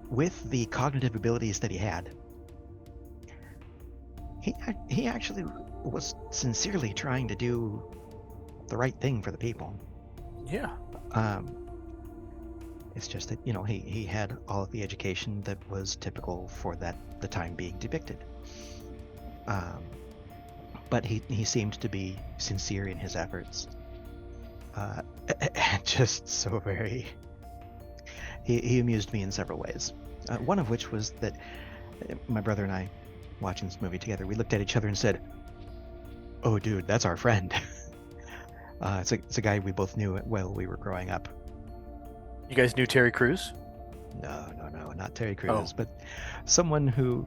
with the cognitive abilities that he had, he actually was sincerely trying to do the right thing for the people. Yeah. It's just that he had all of the education that was typical for the time being depicted. But he seemed to be sincere in his efforts. Just so very. He amused me in several ways. One of which was that my brother and I, watching this movie together, we looked at each other and said, "Oh, dude, that's our friend." It's a guy we both knew while we were growing up. You guys knew Terry Crews? No, not Terry Crews, but someone who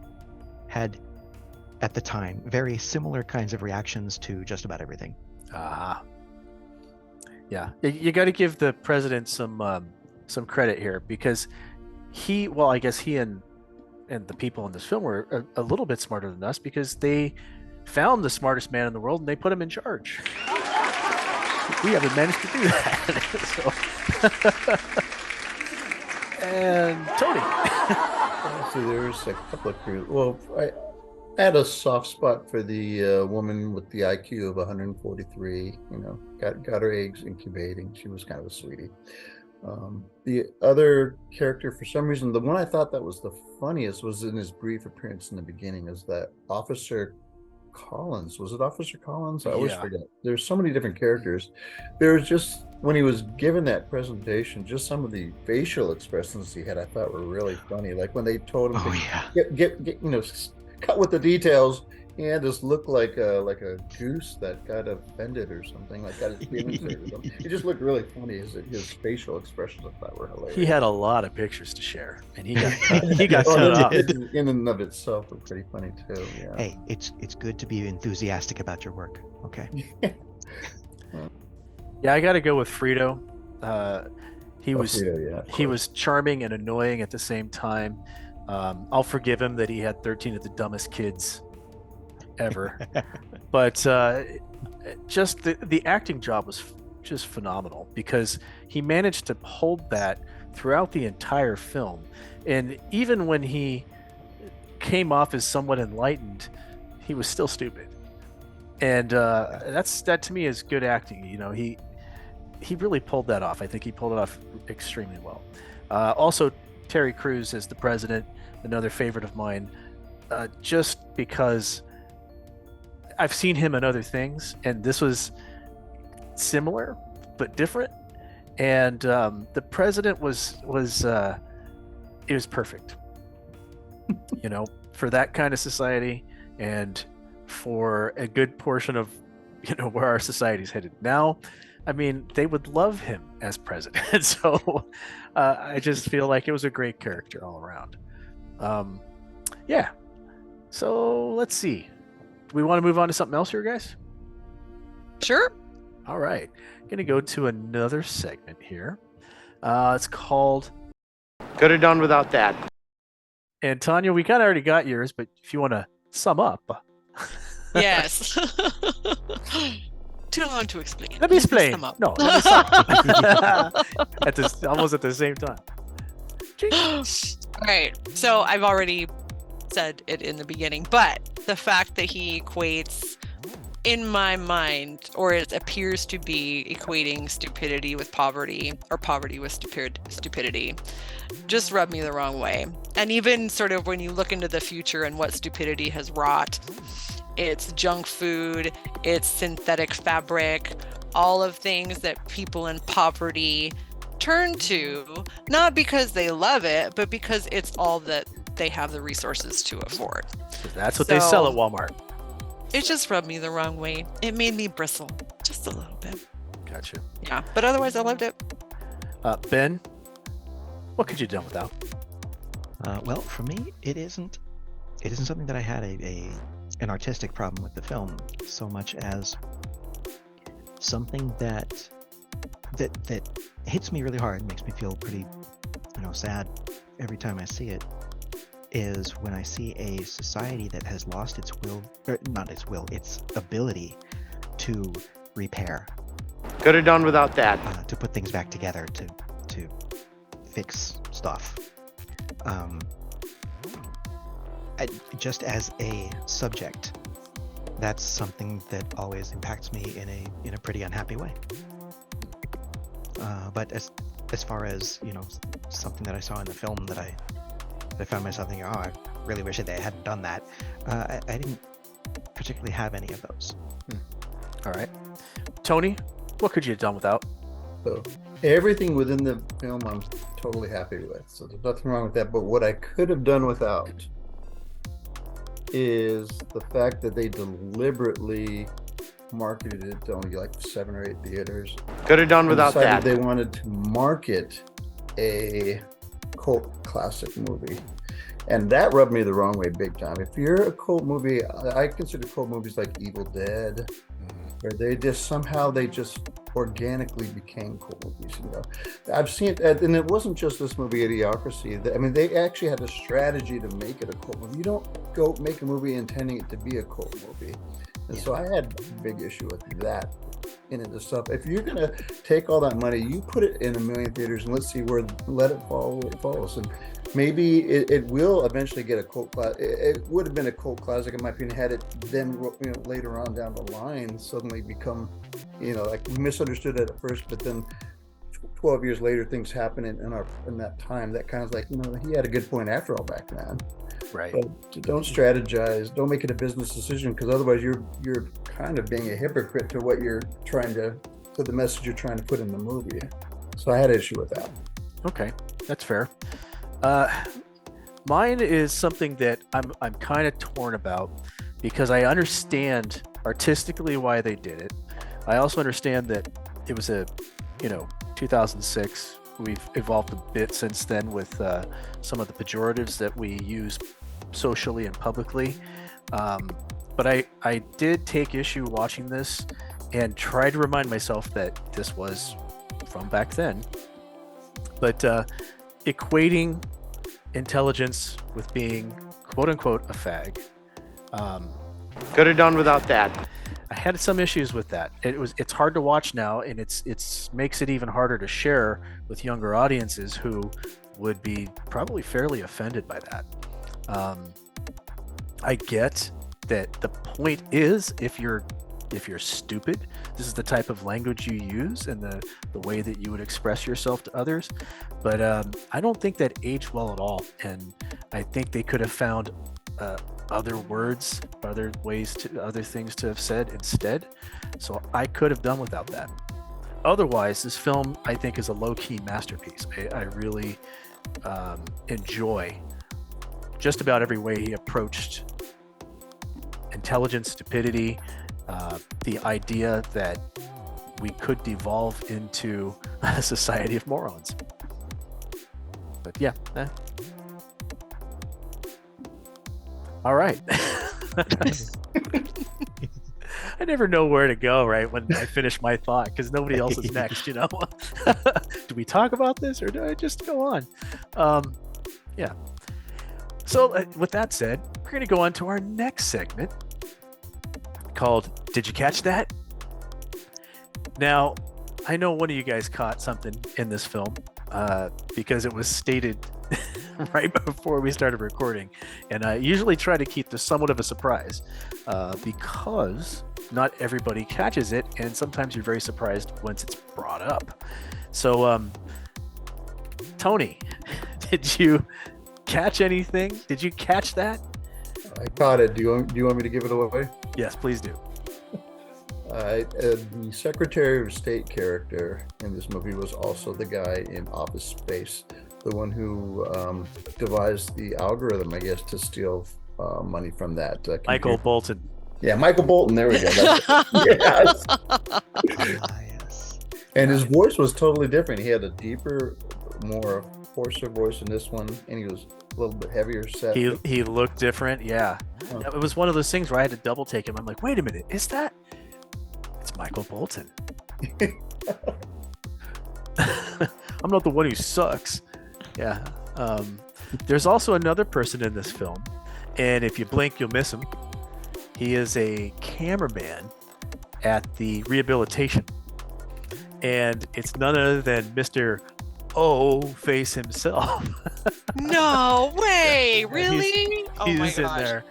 had, at the time, very similar kinds of reactions to just about everything. Yeah. You got to give the president some credit here, because I guess he and the people in this film were a little bit smarter than us, because they found the smartest man in the world and they put him in charge. We haven't managed to do that. And Tony. So there's a couple of crews. Well, I had a soft spot for the woman with the IQ of 143. Got her eggs incubating. She was kind of a sweetie. The other character, for some reason, the one I thought that was the funniest was in his brief appearance in the beginning, is that Officer Collins. Was it Officer Collins? I always forget. There's so many different characters. There's just, when he was given that presentation, just some of the facial expressions he had, I thought were really funny. Like when they told him to get cut with the details, he had this look like a goose that got offended or something, like got his feelings hurt or something. It just looked really funny. His facial expressions, I thought, were hilarious. He had a lot of pictures to share, and he got cut off. In and of itself was pretty funny too. Yeah. Hey, it's good to be enthusiastic about your work. Okay. Yeah, I got to go with Frito. He was charming and annoying at the same time. I'll forgive him that he had 13 of the dumbest kids ever, but just the acting job was just phenomenal, because he managed to hold that throughout the entire film, and even when he came off as somewhat enlightened, he was still stupid, and that to me is good acting. He really pulled that off. I think he pulled it off extremely well. Also, Terry Crews as the president, another favorite of mine, just because I've seen him in other things, and this was similar but different. And the president was perfect, for that kind of society, and for a good portion of where our society's headed now. I mean, they would love him as president. So I just feel like it was a great character all around. Yeah. So let's see. Do we want to move on to something else here, guys? Sure. All right. Going to go to another segment here. It's called Could have done without that. And Tanya, we kind of already got yours, but if you want to sum up. Yes. Too long to explain. Let me explain. Sum up. No, let me sum up. Almost at the same time. All right. So I've already said it in the beginning, but the fact that he equates, in my mind, or it appears to be equating stupidity with poverty, or poverty with stupidity, just rubbed me the wrong way. And even sort of when you look into the future and what stupidity has wrought, it's junk food, it's synthetic fabric, all of things that people in poverty turn to, not because they love it, but because it's all that they have the resources to afford. That's what they sell at Walmart. It just rubbed me the wrong way. It made me bristle just a little bit. Gotcha. Yeah, but otherwise I loved it. Ben, what could you do without? Well, for me, it isn't something that I had an artistic problem with the film so much as something that hits me really hard, makes me feel pretty, sad every time I see it, is when I see a society that has lost its ability to repair. Could have done without that. To put things back together, to fix stuff. Just as a subject, that's something that always impacts me in a pretty unhappy way. But as far as something that I saw in the film that I found myself thinking, I really wish they hadn't done that. I didn't particularly have any of those. All right, Tony, what could you have done without? So everything within the film I'm totally happy with. So there's nothing wrong with that. But what I could have done without is the fact that they deliberately marketed it to only like 7 or 8 theaters. Could have done without that. They wanted to market a cult classic movie, and that rubbed me the wrong way big time. If you're a cult movie, I consider cult movies like Evil Dead, where they just organically became cult movies. I've seen it, and it wasn't just this movie, Idiocracy. I mean, they actually had a strategy to make it a cult movie. You don't go make a movie intending it to be a cult movie. And so I had a big issue with that in it stuff. If you're gonna take all that money, you put it in 1 million theaters, and let's see let it fall where it falls. And maybe it will eventually get a cult class. It would have been a cult classic, in my opinion, had it then later on down the line suddenly become, like misunderstood at first, but then 12 years later things happen in that time. That kind of like, he had a good point after all back then. Right. But don't strategize. Don't make it a business decision, because otherwise you're kind of being a hypocrite to what you're trying to the message you're trying to put in the movie. So I had an issue with that. Okay, that's fair. Mine is something that I'm kind of torn about, because I understand artistically why they did it. I also understand that it was 2006. We've evolved a bit since then with some of the pejoratives that we use socially and publicly. But I did take issue watching this and try to remind myself that this was from back then. But equating intelligence with being quote unquote a fag. Could have done without that. I had some issues with that. It's hard to watch now, and it's makes it even harder to share with younger audiences who would be probably fairly offended by that. I get that the point is, if you're if you're stupid, this is the type of language you use and the way that you would express yourself to others. But I don't think that aged well at all. And I think they could have found other words, other things to have said instead. So I could have done without that. Otherwise, this film, I think, is a low-key masterpiece. I really enjoy just about every way he approached intelligence, stupidity, the idea that we could devolve into a society of morons. But yeah. All right. I never know where to go, right, when I finish my thought, because nobody else is next, you know? Do we talk about this, or do I just go on? Yeah. So with that said, we're going to go on to our next segment called Did You Catch That? Now, I know one of you guys caught something in this film because it was stated right before we started recording. And I usually try to keep this somewhat of a surprise because not everybody catches it, and sometimes you're very surprised once it's brought up. So, Tony, did you catch anything? Did you catch that? I caught it. Do you want me to give it away? Yes, please do. The Secretary of State character in this movie was also the guy in Office Space, the one who devised the algorithm, I guess, to steal money from that. Michael Bolton. Yeah, Michael Bolton. There we go. Yes. Yes. And his voice was totally different. He had a deeper, more hoarser voice in this one, and he was a little bit heavier set. He looked different, yeah. Oh. It was one of those things where I had to double take him. I'm like, wait a minute, is that? It's Michael Bolton. I'm not the one who sucks. Yeah. There's also another person in this film, and if you blink, you'll miss him. He is a cameraman at the rehabilitation, and it's none other than Mr. O-Face himself. No way! Really? He's my in gosh. there.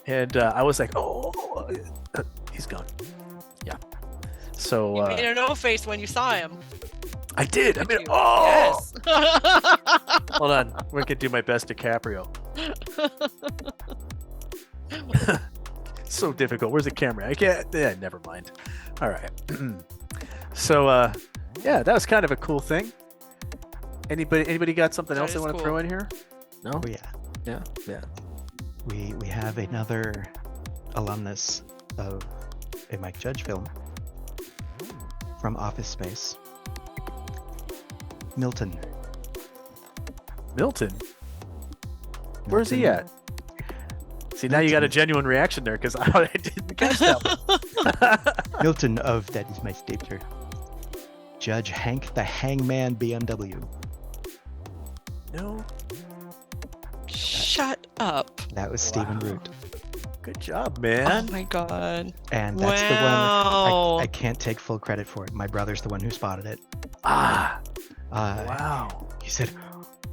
And I was like, oh, he's gone. Yeah. So You made a no face when you saw him. I did. I mean, Yes. Hold on. We're gonna do my best DiCaprio. So difficult. Where's the camera? I can't. Yeah, never mind. All right. So yeah, that was kind of a cool thing. Anybody got something That else they is want to cool. throw in here? No. Oh yeah. Yeah. We have another alumnus of a Mike Judge film from Office Space. Milton. Where's he at? See, now you got a genuine reaction there because I didn't catch that one. Milton of That Is My Stapler. Judge Hank the Hangman BMW. No. Shut up. That was Stephen Root. Good job, man. Oh my god. And that's the Wow. one I can't take full credit for it. My brother's the one who spotted it. Wow. He said,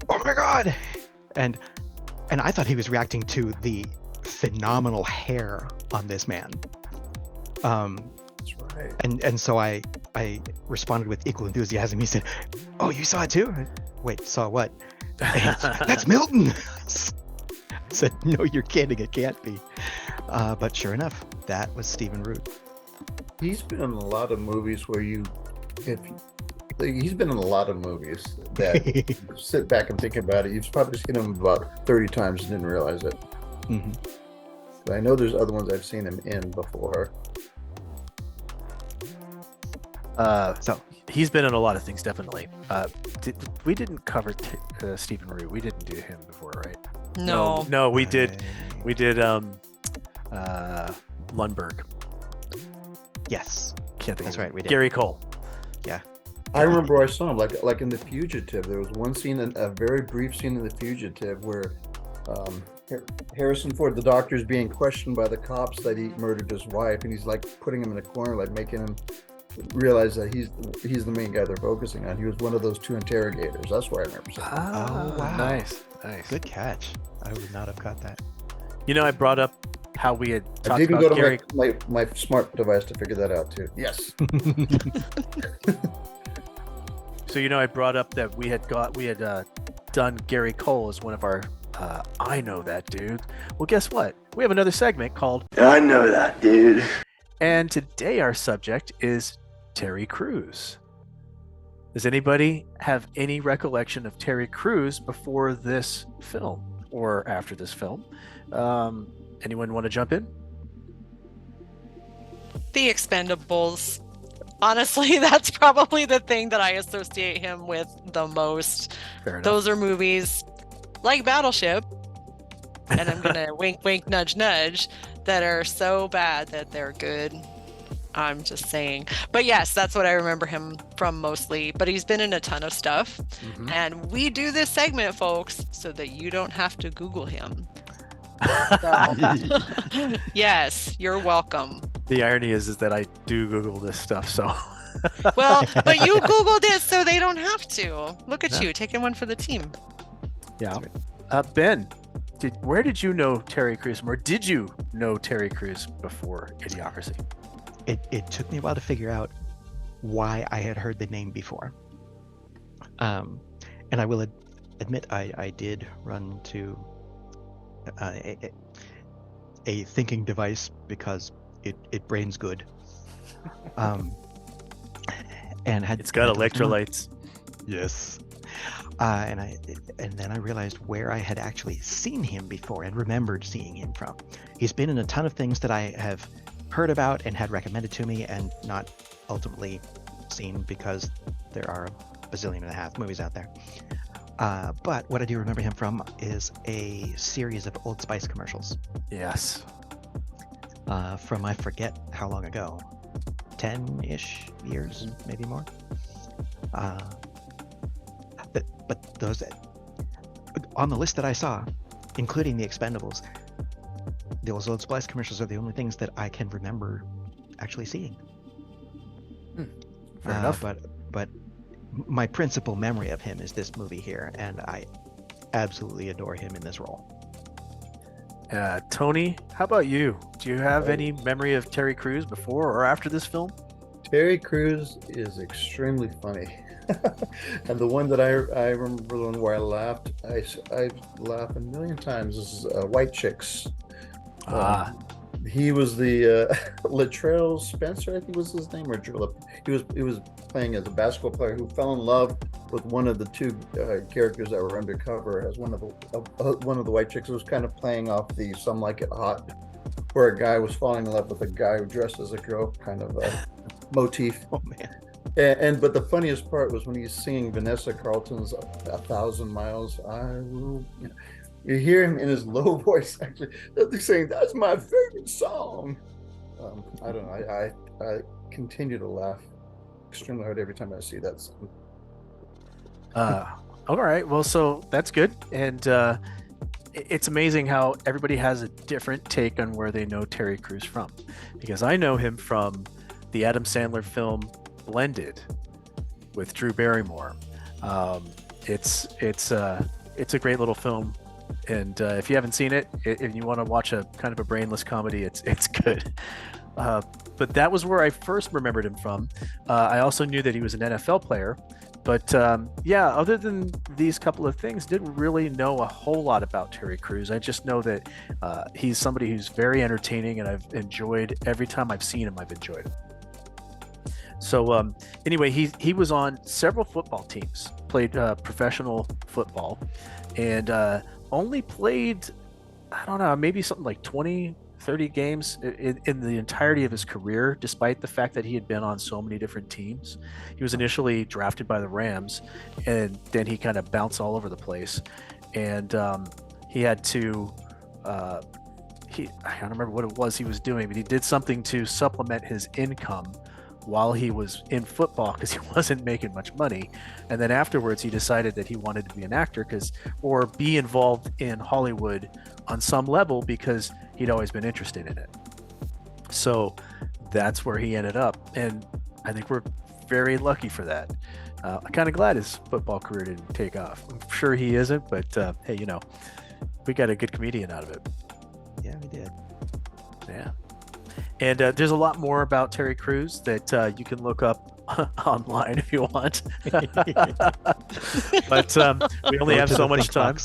"Oh my god!" And I thought he was reacting to the phenomenal hair on this man. That's right. And so I responded with equal enthusiasm. He said, "Oh, you saw it too?" Wait, saw what? That's Milton. I said, "No, you're kidding. It can't be." But sure enough, that was Stephen Root. He's been in a lot of movies where he's been in a lot of movies that you sit back and think about it. You've probably seen him about 30 times and didn't realize it. Mm-hmm. But I know there's other ones I've seen him in before. So he's been in a lot of things, definitely. We didn't cover Stephen Root. We didn't do him before, right? No. We did. We did. Lundberg. Yes, Can't think. that's of it. right. We did. Gary Cole. Yeah. I remember I saw him like in The Fugitive. There was one scene, a very brief scene in The Fugitive where Harrison Ford, the doctor, is being questioned by the cops that he murdered his wife, and he's like putting him in a corner, like making him realize that he's the main guy they're focusing on. He was one of those two interrogators. That's where I remember seeing him. Oh, wow. Nice. Good catch. I would not have caught that. You know, I brought up how we had I talked didn't about go to Gary. my smart device to figure that out too. Yes. So I brought up that we had done Gary Cole as one of our I know that dude. Well, guess what? We have another segment called I know that, dude. And today our subject is Terry Crews. Does anybody have any recollection of Terry Crews before this film or after this film? Anyone want to jump in? The Expendables. Honestly, that's probably the thing that I associate him with the most. Fair enough. Those are movies like Battleship, and I'm going to wink, wink, nudge, nudge, that are so bad that they're good. I'm just saying. But yes, that's what I remember him from mostly. But he's been in a ton of stuff. Mm-hmm. And we do this segment, folks, so that you don't have to Google him. Yes, you're welcome. The irony is that I do Google this stuff, so. Well, but you Googled it so they don't have to. Look at Yeah. you, taking one for the team. Yeah. Ben, where did you know Terry Crews from, or did you know Terry Crews before Idiocracy? It took me a while to figure out why I had heard the name before. And I will admit I did run to a thinking device because it brains good. And It's got electrolytes. Yes. And then I realized where I had actually seen him before and remembered seeing him from. He's been in a ton of things that I have heard about and had recommended to me and not ultimately seen because there are a bazillion and a half movies out there. But what I do remember him from is a series of Old Spice commercials. Yes. From I forget how long ago, 10-ish years, maybe more. But those on the list that I saw, including the Expendables, those Old Spice commercials are the only things that I can remember actually seeing. Fair enough. But my principal memory of him is this movie here, and I absolutely adore him in this role. Tony, how about you? Do you have any memory of Terry Crews before or after this film? Terry Crews is extremely funny. And the one that I remember, the one where I laughed, I laughed a million times, is White Chicks. He was the Latrell Spencer, I think was his name, or Julep. He was playing as a basketball player who fell in love with one of the two characters that were undercover as one of the White Chicks. It was kind of playing off the Some Like It Hot, where a guy was falling in love with a guy who dressed as a girl, kind of motif. Oh man. But the funniest part was when he's singing Vanessa Carlton's 1,000 Miles. I will. You hear him in his low voice, actually. They're saying, "That's my favorite song." I don't know. I continue to laugh extremely hard every time I see that song. All right. Well, so that's good. And it's amazing how everybody has a different take on where they know Terry Crews from. Because I know him from the Adam Sandler film Blended with Drew Barrymore. It's a great little film. And if you haven't seen it, if you want to watch a kind of a brainless comedy, it's good. But that was where I first remembered him from. I also knew that he was an NFL player. But other than these couple of things, didn't really know a whole lot about Terry Crews. I just know that he's somebody who's very entertaining, and I've enjoyed every time I've seen him. I've enjoyed him. So anyway, he was on several football teams, played professional football, and only played, I don't know, maybe something like 20, 30 games in the entirety of his career, despite the fact that he had been on so many different teams. He was initially drafted by the Rams, and then he kind of bounced all over the place. And he had to, I don't remember what it was he was doing, but he did something to supplement his income while he was in football because he wasn't making much money. And then afterwards he decided that he wanted to be an actor or be involved in Hollywood on some level because he'd always been interested in it. So that's where he ended up, and I think we're very lucky for that. I'm kind of glad his football career didn't take off. I'm sure he isn't, but hey, we got a good comedian out of it. Yeah, we did. Yeah. And there's a lot more about Terry Crews that you can look up online if you want. But we only have so much time.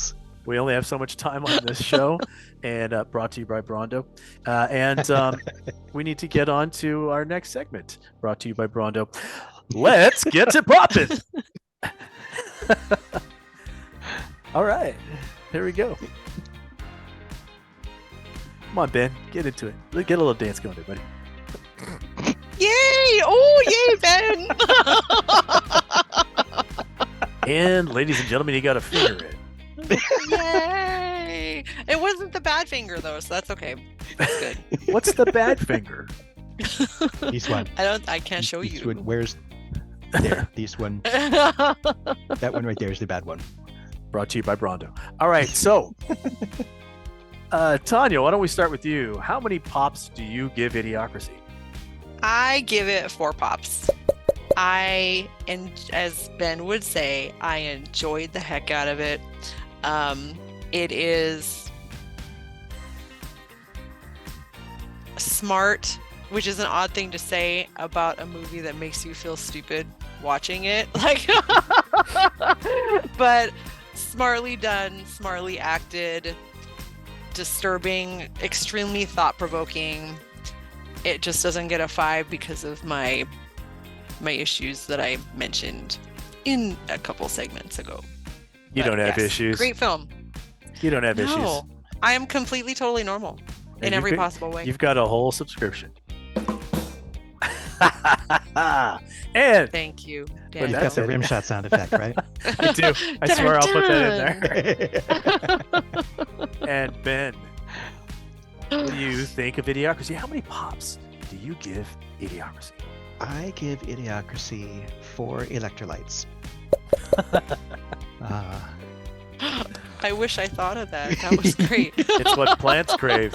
We only have so much time on this show, and brought to you by Brondo. And we need to get on to our next segment, brought to you by Brondo. Let's get to popping. All right, here we go. Come on, Ben, get into it. Get a little dance going there, buddy. Yay! Oh, yay, Ben! And ladies and gentlemen, you got a finger in. Yay! It wasn't the bad finger though, so that's okay. That's good. What's the bad finger? This one. I can't show This you. one, where's there? This one. That one right there is the bad one. Brought to you by Brondo. All right, so Tanya, why don't we start with you? How many pops do you give Idiocracy? I give it 4 pops. And as Ben would say, I enjoyed the heck out of it. It is smart, which is an odd thing to say about a movie that makes you feel stupid watching it. But smartly done, smartly acted, disturbing, extremely thought-provoking. It just doesn't get a 5 because of my issues that I mentioned in a couple segments ago. You don't have issues. Great film. You don't have issues. No, I am completely, totally normal in every possible way. You've got a whole subscription. And thank you, You've got the rim shot sound effect, right? I do. I swear I'll put that in there. And Ben, what do you think of Idiocracy? How many pops do you give Idiocracy? I give Idiocracy 4 electrolytes. I wish I thought of that. That was great. It's what plants crave.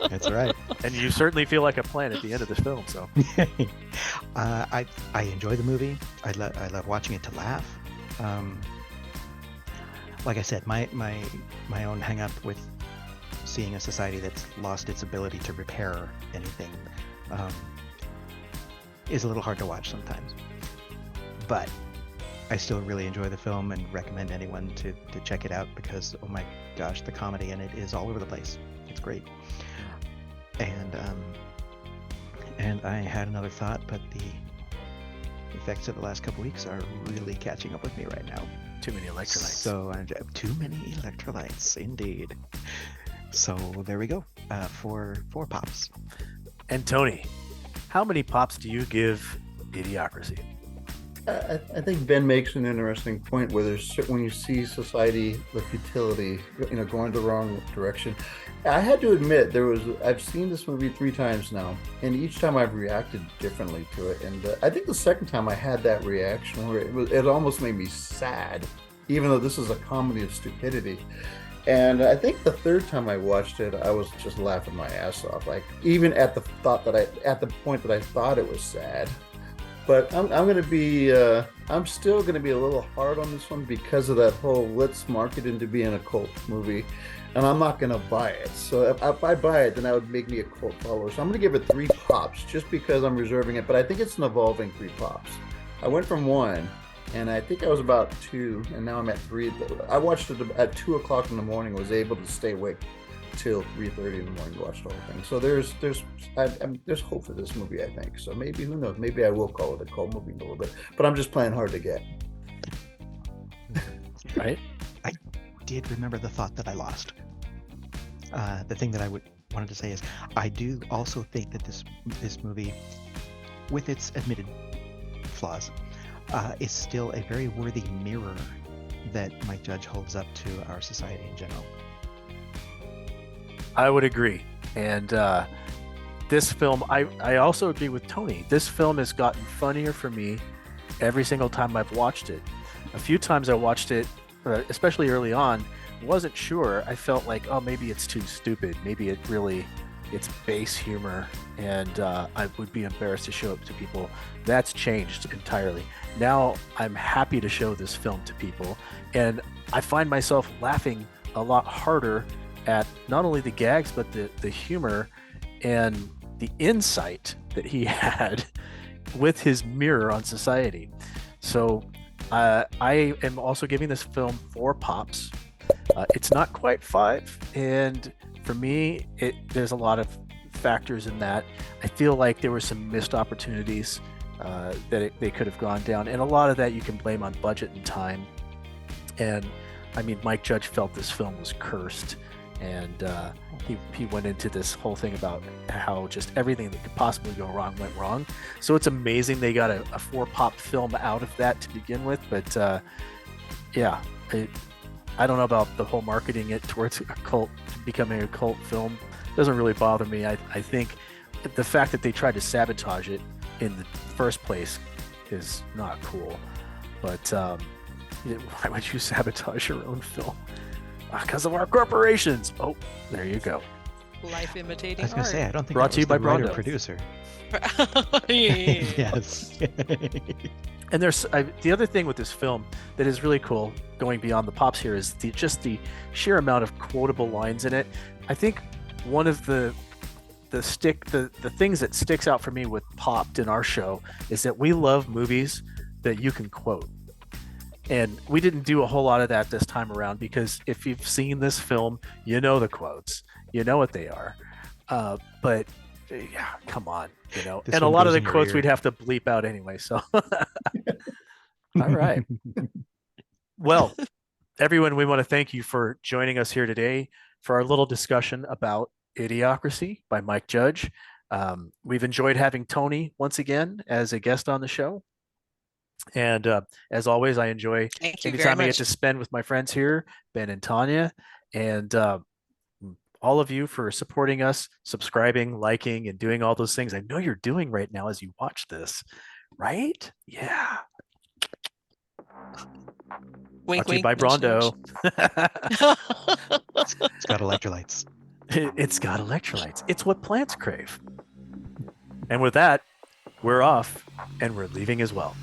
That's right. And you certainly feel like a plant at the end of this film. So, I enjoy the movie. I love watching it to laugh. Like I said, my own hang up with seeing a society that's lost its ability to repair anything is a little hard to watch sometimes. But I still really enjoy the film and recommend anyone to check it out because, oh my gosh, the comedy in it is all over the place. It's great. And I had another thought, but the effects of the last couple weeks are really catching up with me right now. Too many electrolytes. So too many electrolytes, indeed. So there we go. 4 pops. And Tony, how many pops do you give Idiocracy? I think Ben makes an interesting point where when you see society, the futility, going the wrong direction. I had to admit I've seen this movie 3 times now, and each time I've reacted differently to it. And I think the second time I had that reaction where it almost made me sad, even though this is a comedy of stupidity. And I think the third time I watched it, I was just laughing my ass off. Like even at the point that I thought it was sad. But I'm still gonna be a little hard on this one because of that whole let's market into being a cult movie, and I'm not gonna buy it. So if I buy it, then that would make me a cult follower. So I'm gonna give it 3 pops just because I'm reserving it. But I think it's an evolving 3 pops. I went from 1, and I think I was about 2, and now I'm at 3. I watched it at 2:00 in the morning. Was able to stay awake till 3:30 in the morning to watch the whole thing. So there's hope for this movie, I think. So maybe, who knows, maybe I will call it a cult movie a little bit, but I'm just playing hard to get. Right? I did remember the thought that I lost. The thing that I wanted to say is I do also think that this movie, with its admitted flaws, is still a very worthy mirror that Mike Judge holds up to our society in general. I would agree. And this film, I also agree with Tony. This film has gotten funnier for me every single time I've watched it. A few times I watched it, especially early on, wasn't sure. I felt like, oh, maybe it's too stupid. Maybe it's base humor, and I would be embarrassed to show it to people. That's changed entirely. Now I'm happy to show this film to people, and I find myself laughing a lot harder at not only the gags but the humor, and the insight that he had with his mirror on society. So I am also giving this film 4 pops. It's not quite 5, and for me, there's a lot of factors in that. I feel like there were some missed opportunities that they could have gone down, and a lot of that you can blame on budget and time. And I mean, Mike Judge felt this film was cursed, and he went into this whole thing about how just everything that could possibly go wrong went wrong. So it's amazing they got a 4-pop film out of that to begin with. But yeah, I don't know about the whole marketing it towards a cult, becoming a cult film. Doesn't really bother me. I think the fact that they tried to sabotage it in the first place is not cool. But why would you sabotage your own film? Because of our corporations. Oh, there you go. Life imitating I was going to say, I don't think Brought that to you was by the writer Brondo. producer. Yes. And there's the other thing with this film that is really cool, going beyond the pops here, is just the sheer amount of quotable lines in it. I think one of the things that sticks out for me with Popped in our show is that we love movies that you can quote. And we didn't do a whole lot of that this time around, because if you've seen this film, you know the quotes, you know what they are. But yeah, come on, you know. This and a one lot of goes the in your quotes ear. we'd have to bleep out anyway. So, all right. Well, everyone, we want to thank you for joining us here today for our little discussion about Idiocracy by Mike Judge. We've enjoyed having Tony once again as a guest on the show. And as always, I enjoy anytime I get to spend with my friends here, Ben and Tanya, and all of you for supporting us, subscribing, liking, and doing all those things I know you're doing right now as you watch this, right? Yeah. Wink, Brought to you wink, by nudge, Brondo. It's got electrolytes. It's got electrolytes. It's what plants crave. And with that, we're off, and we're leaving as well.